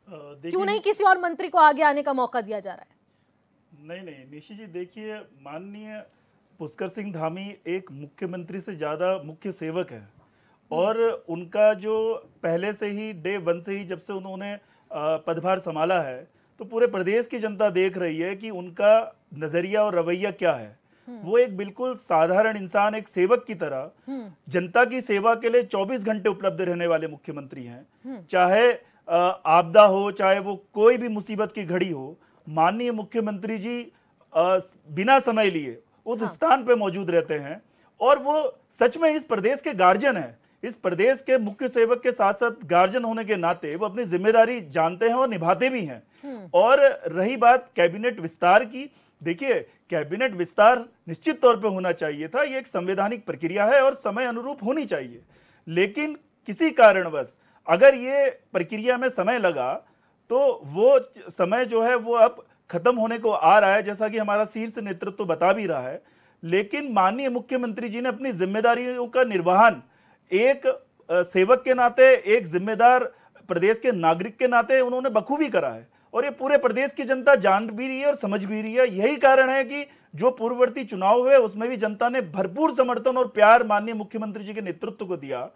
क्यों नहीं किसी और मंत्री को आगे आने का मौका दिया जा रहा है? नहीं निशी जी, देखिए, माननीय पुष्कर सिंह धामी एक मुख्यमंत्री से ज्यादा मुख्य सेवक है, और उनका जो पहले से ही डे 1 से ही जब से उन्होंने पदभार संभाला है तो पूरे प्रदेश की जनता देख रही है कि उनका नजरिया और रवैया क्या है। वो एक बिल्कुल साधारण इंसान, एक सेवक की तरह जनता की सेवा के लिए 24 घंटे उपलब्ध रहने वाले मुख्यमंत्री हैं। चाहे आपदा हो, चाहे वो कोई भी मुसीबत की घड़ी हो, माननीय मुख्यमंत्री जी बिना समय लिए उस स्थान पे मौजूद रहते हैं और वो सच में इस प्रदेश के गार्जियन हैं। इस प्रदेश के मुख्य सेवक के साथ साथ गार्जियन होने के नाते वो अपनी जिम्मेदारी जानते हैं और निभाते भी हैं। और रही बात कैबिनेट विस्तार की, देखिए कैबिनेट विस्तार निश्चित तौर पे होना चाहिए था, ये एक संवैधानिक प्रक्रिया है और समय अनुरूप होनी चाहिए। लेकिन किसी कारणवश अगर ये प्रक्रिया में समय लगा तो वो समय जो है वो अब खत्म होने को आ रहा है, जैसा कि हमारा शीर्ष नेतृत्व तो बता भी रहा है। लेकिन माननीय मुख्यमंत्री जी ने अपनी जिम्मेदारियों का निर्वहन एक सेवक के नाते, एक जिम्मेदार प्रदेश के नागरिक के नाते उन्होंने बखूबी करा है और ये पूरे प्रदेश की जनता जान भी रही है और समझ भी रही है। यही कारण है कि जो पूर्ववर्ती चुनाव हुए उसमें भी जनता ने भरपूर समर्थन और प्यार माननीय मुख्यमंत्री जी के नेतृत्व को दिया।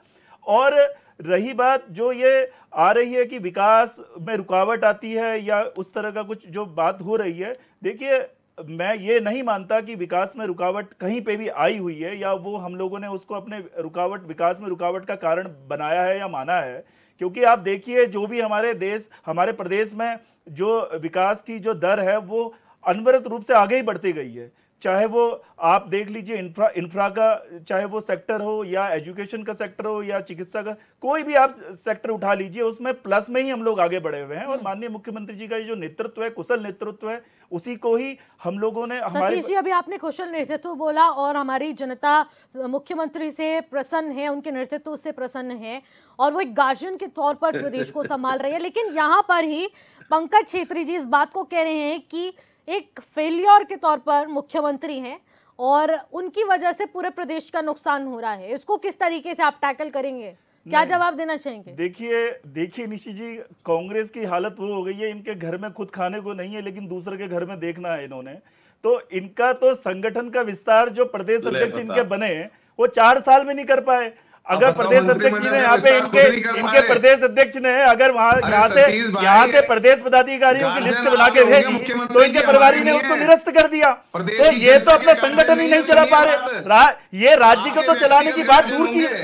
और रही बात जो ये आ रही है कि विकास में रुकावट आती है या उस तरह का कुछ जो बात हो रही है, देखिए मैं ये नहीं मानता कि विकास में रुकावट कहीं पे भी आई हुई है या वो हम लोगों ने उसको अपने विकास में रुकावट का कारण बनाया है या माना है। क्योंकि आप देखिए जो भी हमारे प्रदेश में जो विकास की जो दर है वो अनवरत रूप से आगे ही बढ़ती गई है। चाहे वो आप देख लीजिए इंफ्रा का, चाहे वो सेक्टर हो या एजुकेशन का सेक्टर हो या चिकित्सा का, कोई भी आप सेक्टर उठा लीजिए उसमें प्लस में ही हम लोग आगे बढ़े हुए हैं। और माननीय मुख्यमंत्री जी का ये जो नेतृत्व है, कुशल नेतृत्व है, उसी को ही हम लोगों ने सतीश जी, अभी आपने कुशल नेतृत्व बोला और हमारी जनता मुख्यमंत्री से प्रसन्न है, उनके नेतृत्व से प्रसन्न है और वो एक गार्जियन के तौर पर प्रदेश को संभाल रही है। लेकिन यहाँ पर ही पंकज छेत्री जी इस बात को कह रहे हैं कि एक फेलियर के तौर पर मुख्यमंत्री हैं और उनकी वजह से पूरे प्रदेश का नुकसान हो रहा है। इसको किस तरीके से आप टैकल करेंगे, क्या जवाब देना चाहेंगे? देखिए निशी जी, कांग्रेस की हालत वो हो गई है, इनके घर में खुद खाने को नहीं है लेकिन दूसरे के घर में देखना है इन्होंने। तो इनका तो संगठन का विस्तार जो प्रदेश अध्यक्ष इनके बने वो 4 साल में नहीं कर पाए। अगर प्रदेश अध्यक्ष जी ने यहाँ पे इनके प्रदेश अध्यक्ष ने अगर यहाँ से प्रदेश पदाधिकारियों की लिस्ट बना के भेजी तो इनके प्रभारी ने उसको निरस्त कर दिया। तो ये तो अपना संगठन ही नहीं चला पा रहे। ये राज्य को तो चलाने की बात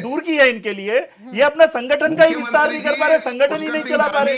दूर की है इनके लिए, ये अपना संगठन का ही विस्तार नहीं कर पा रहे, संगठन ही नहीं चला पा रहे।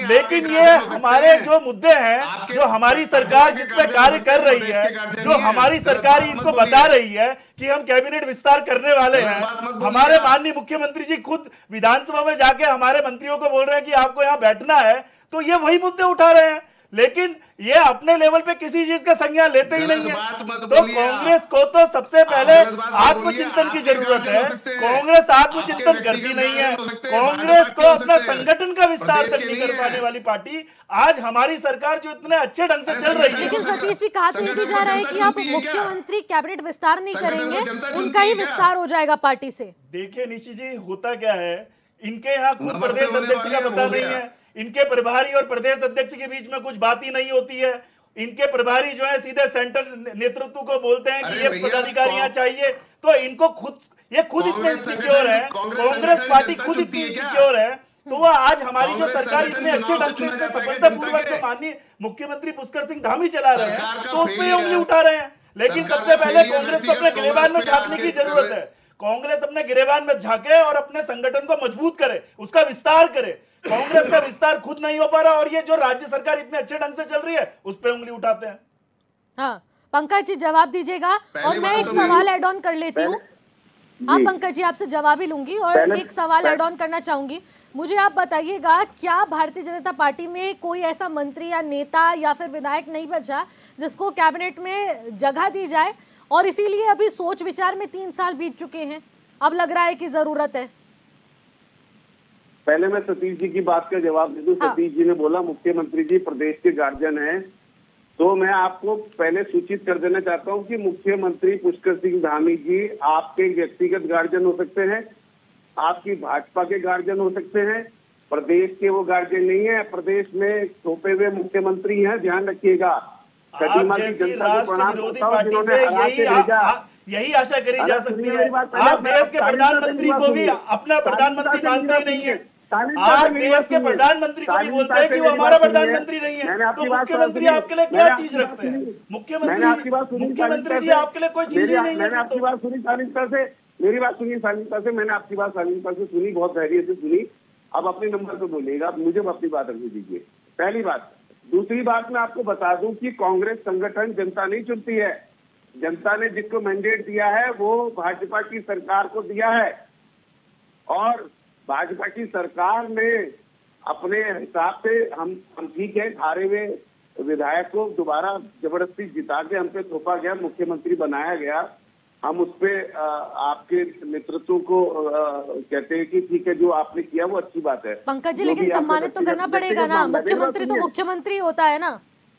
लेकिन ये हमारे जो मुद्दे हैं, जो हमारी सरकार जिस पे कार्य कर रही है, जो हमारी सरकार इनको बता रही है कि हम कैबिनेट विस्तार करने वाले हैं, हमारे माननीय मुख्यमंत्री जी खुद विधानसभा में जाके हमारे मंत्रियों को बोल रहे हैं कि आपको यहां बैठना है, तो ये वही मुद्दे उठा रहे हैं। लेकिन ये अपने लेवल पे किसी चीज का संज्ञान लेते ही नहीं है। तो कांग्रेस को तो सबसे पहले आत्मचिंतन की जरूरत है। कांग्रेस आत्मचिंतन करती नहीं है, कांग्रेस को अपना संगठन का विस्तार तक नहीं कर पाने वाली पार्टी आज हमारी सरकार जो इतने अच्छे ढंग से चल रही है। लेकिन सतीश जी, कहा तो ये भी जा रहा है कि आप मुख्यमंत्री कैबिनेट विस्तार नहीं करेंगे, उनका ही विस्तार हो जाएगा पार्टी से। देखिए निशी जी, होता क्या है, इनके यहाँ खुद प्रदेश अध्यक्ष का पता नहीं है, इनके प्रभारी और प्रदेश अध्यक्ष के बीच में कुछ बात ही नहीं होती है। इनके प्रभारी जो है सीधे सेंट्रल नेतृत्व को बोलते हैं कि ये पदाधिकारी यहाँ चाहिए। तो इनको खुद इतने इनसिक्योर है, कांग्रेस पार्टी खुद इतनी इनसिक्योर है, तो वह आज हमारी जो सरकार इतने अच्छे ढंग से इतने सफलतापूर्वक जो माननीय मुख्यमंत्री पुष्कर सिंह धामी चला रहे हैं तो उस पर उंगली उठा रहे हैं। लेकिन सबसे पहले कांग्रेस को अपने गिरेबान में झांकने की जरूरत है। कांग्रेस अपने गिरेबान में झांके और अपने संगठन को मजबूत करे, उसका विस्तार करे। कांग्रेस का विस्तार खुद नहीं हो पा रहा और ये जो राज्य सरकार इतने अच्छे ढंग से चल रही है उस पे उंगली उठाते हैं। हाँ, पंकज जी जवाब दीजिएगा और मैं एक सवाल ऐड ऑन कर लेती हूँ। हाँ पंकज जी, आपसे जवाब ही लूंगी और एक सवाल ऐड ऑन करना चाहूंगी। मुझे आप बताइएगा, क्या भारतीय जनता पार्टी में कोई ऐसा मंत्री या नेता या फिर विधायक नहीं बचा जिसको कैबिनेट में जगह दी जाए, और इसीलिए अभी सोच विचार में 3 साल बीत चुके हैं, अब लग रहा है कि जरूरत है? पहले मैं सतीश जी की बात का जवाब दे दूं। हाँ। सतीश जी ने बोला मुख्यमंत्री जी प्रदेश के गार्जियन हैं, तो मैं आपको पहले सूचित कर देना चाहता हूं कि मुख्यमंत्री पुष्कर सिंह धामी जी आपके व्यक्तिगत गार्जियन हो सकते हैं, आपकी भाजपा के गार्जियन हो सकते हैं, प्रदेश के वो गार्जियन नहीं है। प्रदेश में थोपे हुए मुख्यमंत्री हैं, ध्यान रखिएगा। आप जैसी राष्ट्र विरोधी पार्टी से यही आशा करी जा सकती है। आप देश के प्रधानमंत्री को भी अपना प्रधानमंत्री मानते नहीं है। आप देश के प्रधानमंत्री को भी बोलते हैं कि वो हमारा प्रधानमंत्री नहीं है, तो मुख्यमंत्री आपके लिए क्या चीज रखते हैं? मुख्यमंत्री जी आपके लिए कोई चीज नहीं है। मैंने आपकी बात सुनी शालीनता से, मेरी बात सुनिए शालीनता से, मैंने आपकी बात शालीनता से सुनी, बहुत धैर्य से सुनी। अब अपने नंबर पे बोलिएगा, मुझे अपनी बात रखने दीजिए। पहली बात, दूसरी बात मैं आपको बता दूं कि कांग्रेस संगठन जनता नहीं चुनती है। जनता ने जिसको मैंडेट दिया है वो भाजपा की सरकार को दिया है, और भाजपा की सरकार ने अपने हिसाब से हम ठीक है, हारे हुए विधायक को दोबारा जबरदस्ती जिता के हम पे थोपा गया, मुख्यमंत्री बनाया गया। हम उस पे आपके नेतृत्व को कहते हैं कि ठीक है, जो आपने किया वो अच्छी बात है। पंकज जी, लेकिन सम्मानित तो करना पड़ेगा ना, मुख्यमंत्री तो मुख्यमंत्री होता है ना।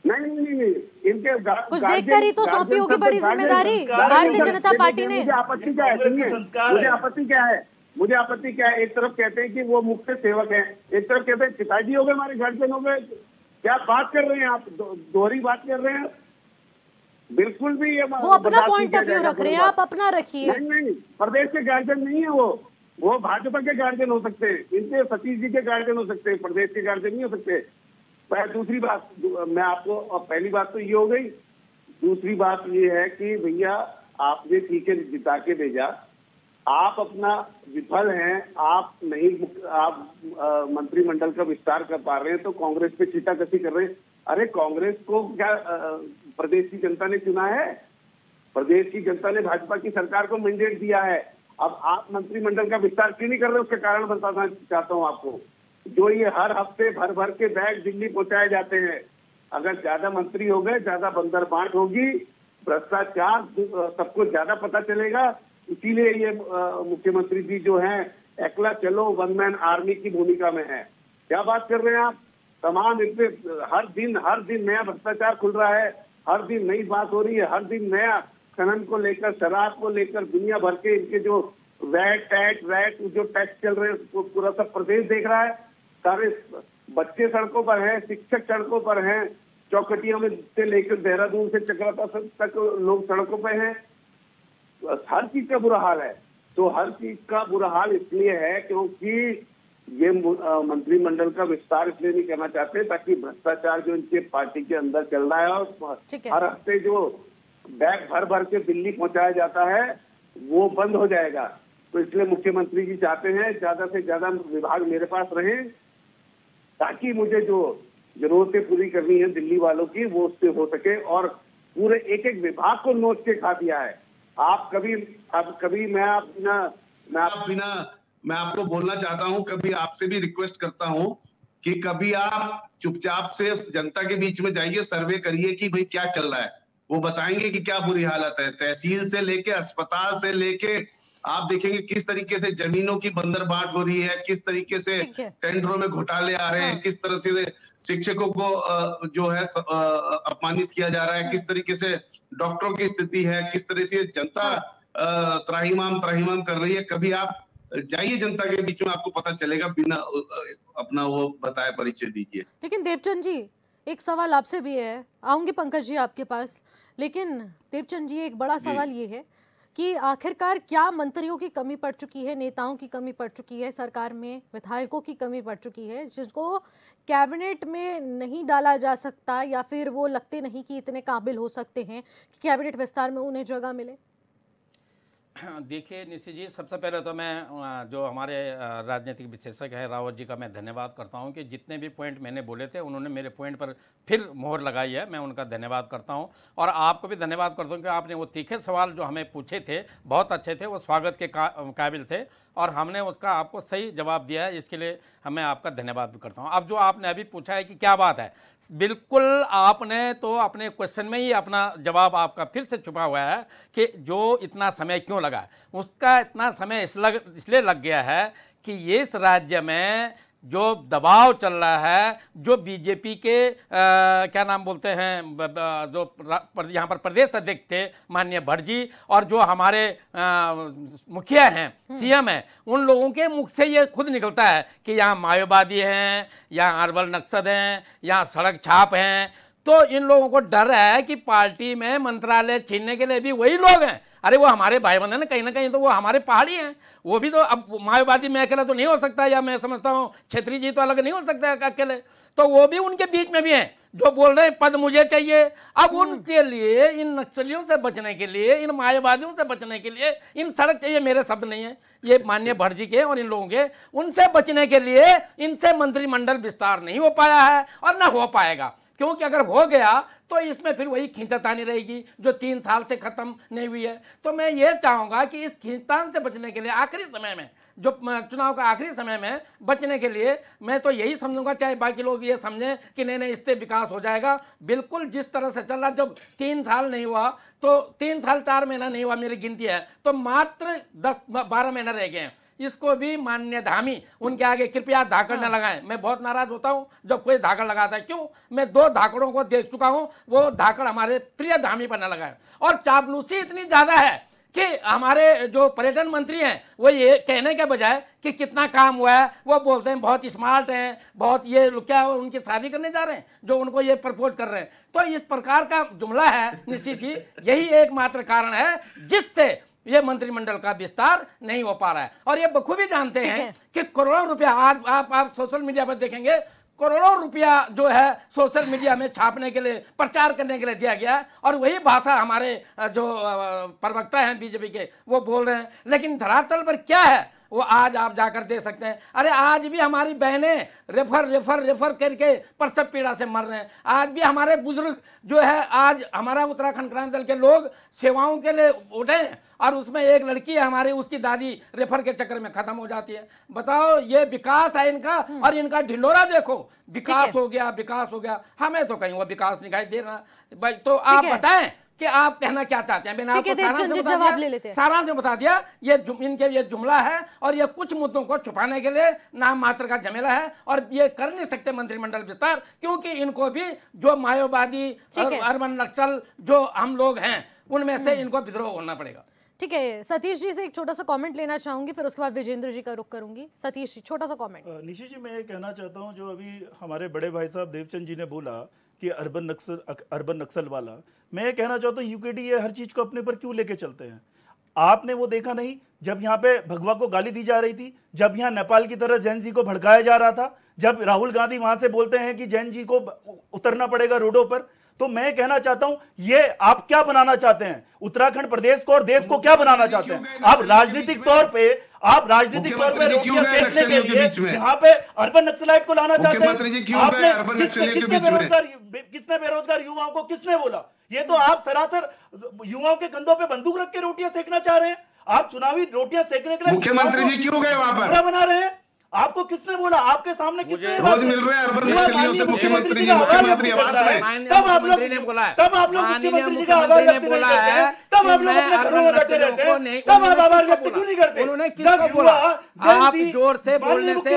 नहीं, इनके कुछ देखकर ही तो सौंपी होगी बड़ी जिम्मेदारी भारतीय जनता पार्टी ने। मुझे आपत्ति क्या है? मुझे आपत्ति क्या है? एक तरफ कहते हैं कि वो मुख्य सेवक हैं, एक तरफ कहते हैं पिताजी हो गए, हमारे गार्जियन हो गए। क्या बात कर रहे हैं आप? दोहरी बात कर रहे हैं। बिल्कुल भी ये वो अपना पॉइंट ऑफ व्यू रख रहे हैं, आप अपना रखिए। नहीं, प्रदेश के गार्जियन नहीं है वो भाजपा के गार्जियन हो सकते हैं, इनके सतीश जी के गार्जियन हो सकते हैं, प्रदेश के गार्जियन नहीं हो सकते। दूसरी बात मैं आपको, पहली बात तो ये हो गई। दूसरी बात ये है कि भैया आपने ठीक है जिता के भेजा, आप अपना विफल हैं, आप नहीं, आप मंत्रिमंडल का विस्तार कर पा रहे हैं तो कांग्रेस पे छींटाकशी कर रहे हैं। अरे कांग्रेस को क्या प्रदेश की जनता ने चुना है? प्रदेश की जनता ने भाजपा की सरकार को मैंडेट दिया है। अब आप मंत्रिमंडल का विस्तार क्यों नहीं कर रहे, उसके कारण बताना चाहता हूँ आपको। जो ये हर हफ्ते भर के बैग दिल्ली पहुंचाए जाते हैं, अगर ज्यादा मंत्री हो गए, ज्यादा बंदर बांट होगी, भ्रष्टाचार सबको ज्यादा पता चलेगा। इसीलिए ये मुख्यमंत्री जी जो हैं अकेला चलो वन मैन आर्मी की भूमिका में है। क्या बात कर रहे हैं आप? तमाम इनपे हर दिन नया भ्रष्टाचार खुल रहा है, हर दिन नई बात हो रही है, हर दिन नया खनन को लेकर, शराब को लेकर, दुनिया भर के इनके जो वैट जो टैक्स चल रहे हैं पूरा सब प्रदेश देख रहा है। सारे बच्चे सड़कों पर हैं, शिक्षक सड़कों पर हैं, चौकटियों में से लेकर देहरादून से चक्राता तक लोग सड़कों पर हैं। हर चीज का बुरा हाल है। तो हर चीज का बुरा हाल इसलिए है क्योंकि ये मंत्रिमंडल का विस्तार इसलिए नहीं करना चाहते ताकि भ्रष्टाचार जो इनके पार्टी के अंदर चल रहा है और हर हफ्ते जो बैग भर के दिल्ली पहुंचाया जाता है वो बंद हो जाएगा। तो इसलिए मुख्यमंत्री जी चाहते हैं ज्यादा से ज्यादा विभाग मेरे पास रहे ताकि मुझे जो जरूरतें पूरी करनी है दिल्ली वालों की वो उससे हो सके। और पूरे एक विभाग को नोच के खा दिया है। आप कभी मैं आपको बोलना चाहता हूं, कभी आपसे भी रिक्वेस्ट करता हूं कि कभी आप चुपचाप से जनता के बीच में जाइए, सर्वे करिए कि भाई क्या चल रहा है। वो बताएंगे कि क्या बुरी हालत है। तहसील से लेके अस्पताल से लेके आप देखेंगे किस तरीके से जमीनों की बंदरबांट हो रही है, किस तरीके से टेंडरों में घोटाले आ रहे हैं, किस तरह से शिक्षकों को जो है अपमानित किया जा रहा है, किस तरीके से डॉक्टरों की स्थिति है, किस तरह से जनता त्राहिमाम कर रही है। कभी आप जाइए जनता के बीच में, आपको पता चलेगा, बिना अपना वो बताए परिचय दीजिए। लेकिन देवचंद जी एक सवाल आपसे भी है, आऊंगी पंकज जी आपके पास, लेकिन देवचंद जी एक बड़ा सवाल ये है कि आखिरकार क्या मंत्रियों की कमी पड़ चुकी है, नेताओं की कमी पड़ चुकी है, सरकार में विधायकों की कमी पड़ चुकी है जिसको कैबिनेट में नहीं डाला जा सकता, या फिर वो लगते नहीं कि इतने काबिल हो सकते हैं कि कैबिनेट विस्तार में उन्हें जगह मिले? देखिए निशि जी, सबसे पहले तो मैं जो हमारे राजनीतिक विशेषज्ञ हैं रावत जी का मैं धन्यवाद करता हूं कि जितने भी पॉइंट मैंने बोले थे उन्होंने मेरे पॉइंट पर फिर मोहर लगाई है। मैं उनका धन्यवाद करता हूं और आपको भी धन्यवाद करता हूं कि आपने वो तीखे सवाल जो हमें पूछे थे बहुत अच्छे थे, वो स्वागत के काबिल थे और हमने उसका आपको सही जवाब दिया है। इसके लिए मैं आपका धन्यवाद भी करता हूँ। अब जो आपने अभी पूछा है कि क्या बात है, बिल्कुल आपने तो अपने क्वेश्चन में ही अपना जवाब आपका फिर से छुपा हुआ है कि जो इतना समय क्यों लगा। उसका इतना समय इसलिए लग गया है कि इस राज्य में जो दबाव चल रहा है, जो बीजेपी के क्या नाम बोलते हैं, जो यहाँ पर प्रदेश अध्यक्ष थे माननीय भट्ट जी और जो हमारे मुखिया हैं, सीएम हैं, उन लोगों के मुख से ये खुद निकलता है कि यहाँ माओवादी हैं, यहाँ अरबल नक्सद हैं, यहाँ सड़क छाप हैं। तो इन लोगों को डर है कि पार्टी में मंत्रालय छीनने के लिए भी वही लोग हैं। अरे वो हमारे भाई बंधु हैं, कहीं ना कहीं तो वो हमारे पहाड़ी हैं। वो भी तो, अब माओवादी में अकेला तो नहीं हो सकता, या मैं समझता हूँ छेत्री जी तो अलग नहीं हो सकता अकेले, तो वो भी उनके बीच में भी हैं जो बोल रहे हैं पद मुझे चाहिए। अब उनके लिए, इन नक्सलियों से बचने के लिए, इन माओवादियों से बचने के लिए इन सड़क चाहिए, मेरे शब्द नहीं है, ये माननीय भट्ट जी के और इन लोगों के, उनसे बचने के लिए इनसे मंत्रिमंडल विस्तार नहीं हो पाया है और ना हो पाएगा। क्योंकि अगर हो गया तो इसमें फिर वही खींचातानी रहेगी जो 3 साल से खत्म नहीं हुई है। तो मैं ये चाहूंगा कि इस खींचतान से बचने के लिए आखिरी समय में, जो चुनाव का आखिरी समय में बचने के लिए मैं तो यही समझूंगा, चाहे बाकी लोग ये समझें कि नहीं इससे विकास हो जाएगा, बिल्कुल जिस तरह से चल रहा, जब 3 साल नहीं हुआ तो 3 साल 4 महीना नहीं हुआ, मेरी गिनती है तो मात्र 10-12 महीने रह गए हैं। इसको भी माननीय धामी उनके आगे कृपया धाकड़ न लगाएं। मैं बहुत नाराज होता हूं जब कोई धाकड़ लगाता है। क्यों? मैं 2 धाकड़ों को देख चुका हूं, वो धाकड़ हमारे प्रिय धामी पर न लगाए। और चापलूसी इतनी ज्यादा है कि हमारे जो पर्यटन मंत्री हैं वो ये कहने के बजाय कि कितना काम हुआ है, वो बोलते हैं बहुत स्मार्ट हैं, बहुत ये क्या उनकी शादी करने जा रहे हैं जो उनको ये प्रपोज कर रहे हैं। तो इस प्रकार का जुमला है निश्चित ही, यही एकमात्र कारण है जिससे ये मंत्रिमंडल का विस्तार नहीं हो पा रहा है। और ये बखूबी जानते हैं कि करोड़ों रुपया, आज आप सोशल मीडिया पर देखेंगे, करोड़ों रुपया जो है सोशल मीडिया में छापने के लिए, प्रचार करने के लिए दिया गया है, और वही भाषा हमारे जो प्रवक्ता हैं बीजेपी के वो बोल रहे हैं। लेकिन धरातल पर क्या है वो आज आप जाकर देख सकते हैं। अरे आज भी हमारी बहनें रेफर करके प्रसव पीड़ा से मर रहे हैं। आज भी हमारे बुजुर्ग जो है, आज हमारा उत्तराखंड क्रांति दल के लोग सेवाओं के लिए उठे हैं और उसमें एक लड़की है हमारी, उसकी दादी रेफर के चक्कर में खत्म हो जाती है। बताओ ये विकास है इनका, और इनका ढिंडोरा देखो, विकास हो गया, विकास हो गया। हमें तो कहीं वो विकास दिखाई दे रहा भाई। तो आप बताएं कि आप कहना क्या चाहते हैं। मैंने आपको जवाब ले लेते हैं, सारांश में बता दिया। ये इनके ये जुमला है और ये कुछ मुद्दों को छुपाने के लिए नाम मात्र का झमेला है, और ये कर नहीं सकते मंत्रिमंडल विस्तार, क्योंकि इनको भी जो माओवादी अर्बन नक्सल जो हम लोग हैं उनमें से इनको विद्रोह होना पड़ेगा। ठीक है, सतीश जी से एक छोटा सा कमेंट लेना चाहूंगी, फिर उसके बाद विजेंद्र जी का रुख करूंगी। सतीश जी, छोटा सा कमेंट। निशी जी, मैं ये कहना चाहता हूँ, जो अभी हमारे बड़े भाई साहब देवचंद जी ने बोला कि अर्बन नक्सल वाला, मैं ये कहना चाहता हूँ यूकेडी ये हर चीज को अपने पर क्यों लेके चलते हैं। आपने वो देखा नहीं जब यहाँ पे भगवा को गाली दी जा रही थी, जब यहाँ नेपाल की तरह जैन जी को भड़काया जा रहा था, जब राहुल गांधी वहां से बोलते हैं कि जैन जी को उतरना पड़ेगा रोडों पर। तो मैं कहना चाहता हूं, ये आप क्या बनाना चाहते हैं उत्तराखंड प्रदेश को और देश को, क्या बनाना चाहते हैं आप? राजनीतिक तौर पे रोटियां सेकने के लिए यहाँ पे अर्बन नक्सलाइट को लाना चाहते हैं। आपने किसने बेरोजगार युवाओं को किसने बोला? ये तो आप सरासर युवाओं के कंधों पे बंदूक रख के रोटियां सेकना चाह रहे हैं। आप चुनावी रोटियां सेकने के लिए मुख्यमंत्री जी क्यों गए वहां पर बना रहे हैं? आपको किसने बोला? आपके सामने किसने रोज मिल रहे हैं अर्बन नक्सलियों से मुख्यमंत्री जी, मुख्यमंत्री आवास में। तब आप लोग मुख्यमंत्री जी का आभार व्यक्त नहीं करते हैं, तब आप लोग अपने घरों में बैठे रहते हैं, तब आप आभार व्यक्त क्यों नहीं करते? उन्होंने किसको बोला? आप जोर से बोलने से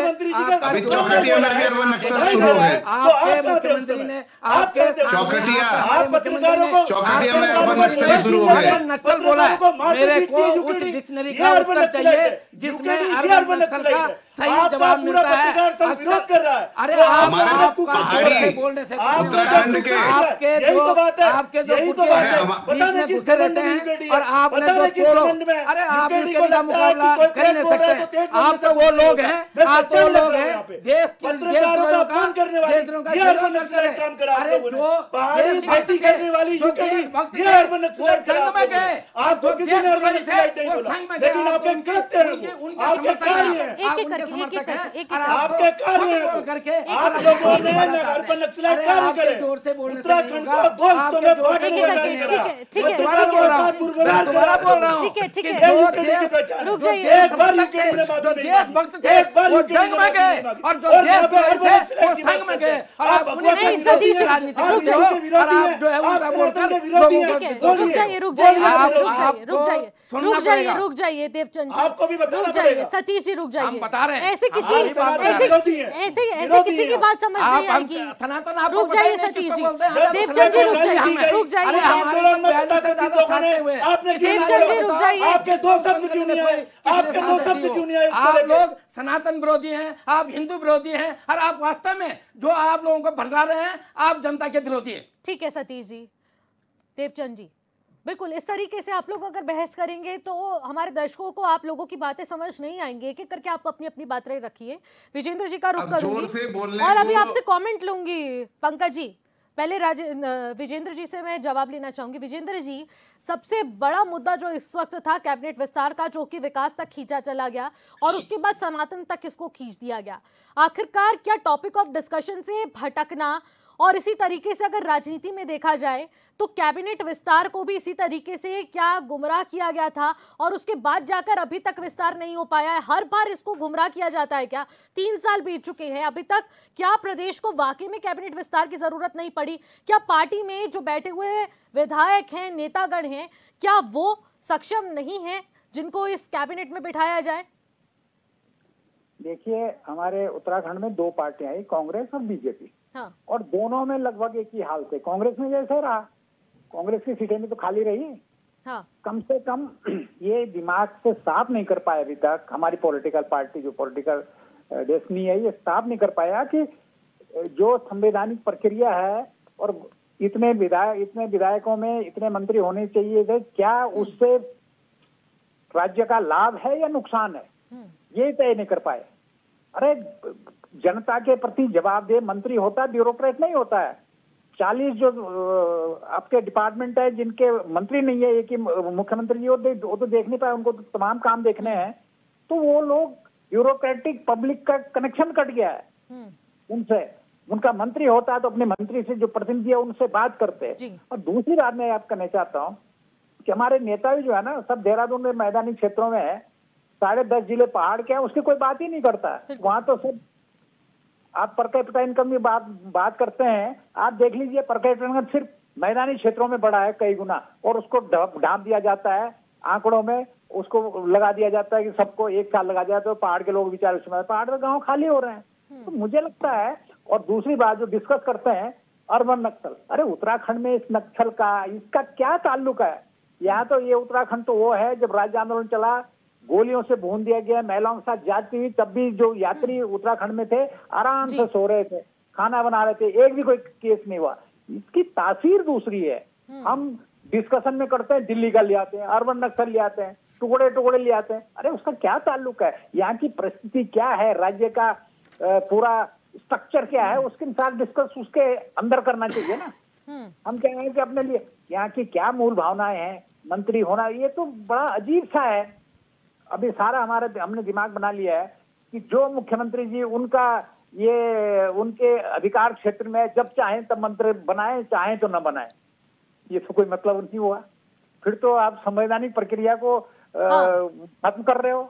चौकटिया में भी अर्बन नक्सल शुरू हो गए। आपके मुख्यमंत्री ने आपके चौकटिया, आप पत्रकारों को चौकटिया में अर्बन नक्सल शुरू हो गए। नक्सल बोला है, मेरे को उस डिक्शनरी का उत्तर चाहिए जिसमें अर्बन नक्सल का सही जवाब मिलता है। विरोध कर रहा है। अरे पहाड़ी बोलने से उत्तराखंड के यही तो बात है, आपके जो यही तो बात है। पता नहीं किस रहते हैं और आपने जो तोड़ो, अरे आप यूकेडी का मुकाबला कर नहीं सकते। आप तो वो लोग हैं, आप तो वो लोग हैं देश पत्रकारों का अपमान करने वाले, ये अर्बन नक्सलाइट काम करा आप लोगों ने। पहाड़ी बस्ती करने वाली यूकेडी, ये अर्बन नक्सलाइट करा आप लोगों ने। आपको किसी ने अर्बन नक्सलाइट नहीं बोला, लेकिन आपके कृत्य हैं, आपके कार्य हैं, आपके कार्य हैं। आप लोगों ने अर्बन नक्सलाइट कार्य करे, उत्तराखंड को 200 में बांटने का कार्य करा। रुक जाइए, एक बार यूकेडी ने बात नहीं, एक बार यूकेडी ने गए और जो देश थे वो संग में गए और आप नहीं सतीश, रुक जाइए, और आप जो है उनका बोलकर रुक जाइए देवचंद जी, आपको भी बताना रुक जाइए, पड़ेगा। सतीश जी रुक जाइए। हम बता रहे हैं ऐसे किसी की बात समझ नहीं आएगी। सनातन रुक जाइए सतीश जी, देवचंद जी रुक जाइए, रुक जाइए, देवचंद जी रुक जाइए। आपके 2 शब्द क्यों नहीं आए? आपके 2 शब्द क्यों नहीं आए? आप लोग सनातन विरोधी हैं, आप हिंदू विरोधी हैं, और आप वास्तव में जो आप लोगों को भड़का रहे हैं आप जनता के विरोधी हैं। ठीक है सतीश जी, देवचंद जी, बिल्कुल इस तरीके से आप लोग अगर बहस करेंगे तो हमारे दर्शकों को आप लोगों की बातें समझ नहीं आएंगी। एक एक करके आप अपनी अपनी बातें रखिए। विजेंद्र जी का रुख करूंगी और अभी आपसे कमेंट लूंगी। पंकज जी, पहले विजेंद्र जी से मैं जवाब लेना चाहूंगी। विजेंद्र जी, सबसे बड़ा मुद्दा जो इस वक्त था कैबिनेट विस्तार का, जो कि विकास तक खींचा चला गया और उसके बाद सनातन तक इसको खींच दिया गया, आखिरकार क्या टॉपिक ऑफ डिस्कशन से भटकना और इसी तरीके से अगर राजनीति में देखा जाए तो कैबिनेट विस्तार को भी इसी तरीके से क्या गुमराह किया गया था और उसके बाद जाकर अभी तक विस्तार नहीं हो पाया है? हर बार इसको गुमराह किया जाता है क्या? 3 साल बीत चुके हैं, अभी तक क्या प्रदेश को वाकई में कैबिनेट विस्तार की जरूरत नहीं पड़ी? क्या पार्टी में जो बैठे हुए विधायक हैं, नेतागण हैं, क्या वो सक्षम नहीं है जिनको इस कैबिनेट में बिठाया जाए? देखिए, हमारे उत्तराखंड में 2 पार्टियां आई, कांग्रेस और बीजेपी। हाँ। और दोनों में लगभग एक ही हाल थे। कांग्रेस में जैसे रहा, कांग्रेस की सीटें भी तो खाली रही। हाँ। कम से कम ये दिमाग से साफ नहीं कर पाए अभी तक हमारी पॉलिटिकल पार्टी, जो पॉलिटिकल डेस्टिनी है, ये साफ नहीं कर पाया कि जो संवैधानिक प्रक्रिया है और इतने विधायकों में इतने मंत्री होने चाहिए थे, क्या उससे राज्य का लाभ है या नुकसान है, ये तय नहीं कर पाए। अरे जनता के प्रति जवाबदेह मंत्री होता है, ब्यूरोक्रेट नहीं होता है। 40 जो आपके डिपार्टमेंट है जिनके मंत्री नहीं है, एक ही मुख्यमंत्री जी, वो तो देख नहीं पाए, उनको तो तमाम काम देखने हैं। तो वो लोग ब्यूरोक्रेटिक, पब्लिक का कनेक्शन कट गया है उनसे। उनका मंत्री होता है तो अपने मंत्री से जो प्रतिनिधि है उनसे बात करते हैं। और दूसरी बात मैं आप कहना चाहता हूँ कि हमारे नेता भी जो है ना, सब देहरादून में मैदानी क्षेत्रों में है, 10.5 जिले पहाड़ के हैं, उसकी कोई बात ही नहीं करता है। वहां तो सब आप पर कैपिटा इनकम की बात करते हैं। आप देख लीजिए, पर कैपिटा इनकम सिर्फ मैदानी क्षेत्रों में बढ़ा है कई गुना, और उसको ढांप दिया जाता है आंकड़ों में, उसको लगा दिया जाता है कि सबको 1 साल लगा दिया तो पहाड़ के लोग बेचारे उसमें, पहाड़ के गाँव खाली हो रहे हैं। तो मुझे लगता है, और दूसरी बात जो डिस्कस करते हैं, अर्बन नक्सल, अरे उत्तराखंड में इस नक्सल का, इसका क्या ताल्लुक है? यहाँ तो ये उत्तराखंड तो वो है जब राज्य आंदोलन चला, गोलियों से भून दिया गया, महिलाओं के साथ जाती हुई, तब भी जो यात्री उत्तराखंड में थे आराम से सो रहे थे, खाना बना रहे थे, एक भी कोई केस नहीं हुआ। इसकी तासीर दूसरी है। हम डिस्कशन में करते हैं, दिल्ली का ले आते हैं, अर्बन नक्सल ले आते हैं, टुकड़े ले आते हैं। अरे उसका क्या ताल्लुक है? यहाँ की परिस्थिति क्या है, राज्य का पूरा स्ट्रक्चर क्या है, उसके साथ डिस्कस उसके अंदर करना चाहिए ना। हम कह रहे हैं कि अपने लिए यहाँ की क्या मूल भावनाएं हैं, मंत्री होना, ये तो बड़ा अजीब सा है। अभी सारा हमने दिमाग बना लिया है कि जो मुख्यमंत्री जी उनके अधिकार क्षेत्र में जब चाहें तब मंत्री बनाएं, चाहें तो न बनाएं। ये तो कोई मतलब नहीं हुआ। फिर तो आप संवैधानिक प्रक्रिया को खत्म कर रहे हो।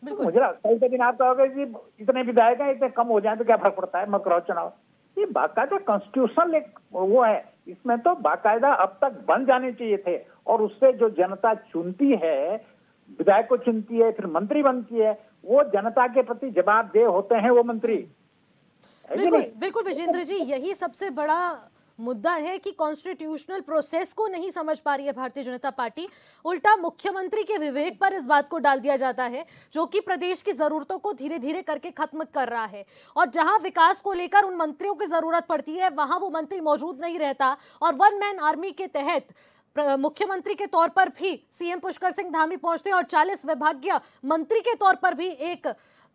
तो मुझे कल के दिन आप कहोगे कि इतने विधायक हैं, इतने कम हो जाए तो क्या फर्क पड़ता है, मत कराओ चुनाव। ये बाकायदा कॉन्स्टिट्यूशनल एक वो है, इसमें तो बाकायदा अब तक बन जाने चाहिए थे। और उससे जो जनता चुनती है, विधायक को चुनती है, फिर मंत्री बनती है, वो जनता के प्रति जवाबदेह होते हैं वो मंत्री। बिल्कुल विजेंद्र जी, यही सबसे बड़ा मुद्दा है कि कॉन्स्टिट्यूशनल प्रोसेस को नहीं समझ पा रही है भारतीय जनता पार्टी। उल्टा मुख्यमंत्री के विवेक पर इस बात को डाल दिया जाता है, जो कि प्रदेश की जरूरतों को धीरे धीरे करके खत्म कर रहा है। और जहां विकास को लेकर उन मंत्रियों की जरूरत पड़ती है, वहां वो मंत्री मौजूद नहीं रहता। और 1 मैन आर्मी के तहत मुख्यमंत्री के तौर पर भी सीएम पुष्कर सिंह धामी पहुंचते हैं और 40 विभागीय मंत्री के तौर पर भी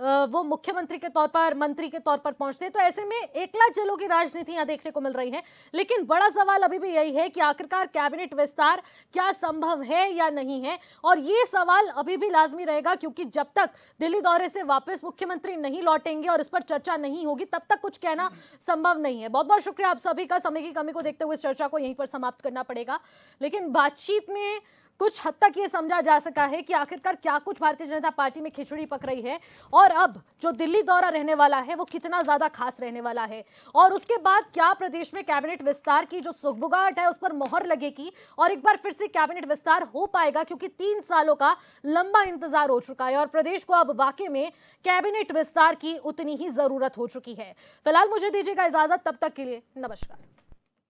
वो मुख्यमंत्री के तौर पर, मंत्री के तौर पर पहुंचते हैं। तो ऐसे में एकला चलो की राजनीति यहां देखने को मिल रही है। लेकिन बड़ा सवाल अभी भी यही है कि आखिरकार कैबिनेट विस्तार क्या संभव है या नहीं है, और ये सवाल अभी भी लाजमी रहेगा, क्योंकि जब तक दिल्ली दौरे से वापस मुख्यमंत्री नहीं लौटेंगे और इस पर चर्चा नहीं होगी, तब तक कुछ कहना संभव नहीं है। बहुत बहुत शुक्रिया आप सभी का। समय की कमी को देखते हुए इस चर्चा को यहीं पर समाप्त करना पड़ेगा। लेकिन बातचीत में कुछ हद तक ये समझा जा सका है कि आखिरकार क्या कुछ भारतीय जनता पार्टी में खिचड़ी पक रही है, और अब जो दिल्ली दौरा रहने वाला है वो कितना ज्यादा खास रहने वाला है, और उसके बाद क्या प्रदेश में कैबिनेट विस्तार की जो सुगबुगाहट है उस पर मोहर लगेगी और एक बार फिर से कैबिनेट विस्तार हो पाएगा, क्योंकि 3 सालों का लंबा इंतजार हो चुका है और प्रदेश को अब वाकई में कैबिनेट विस्तार की उतनी ही जरूरत हो चुकी है। फिलहाल मुझे दीजिएगा इजाजत, तब तक के लिए नमस्कार।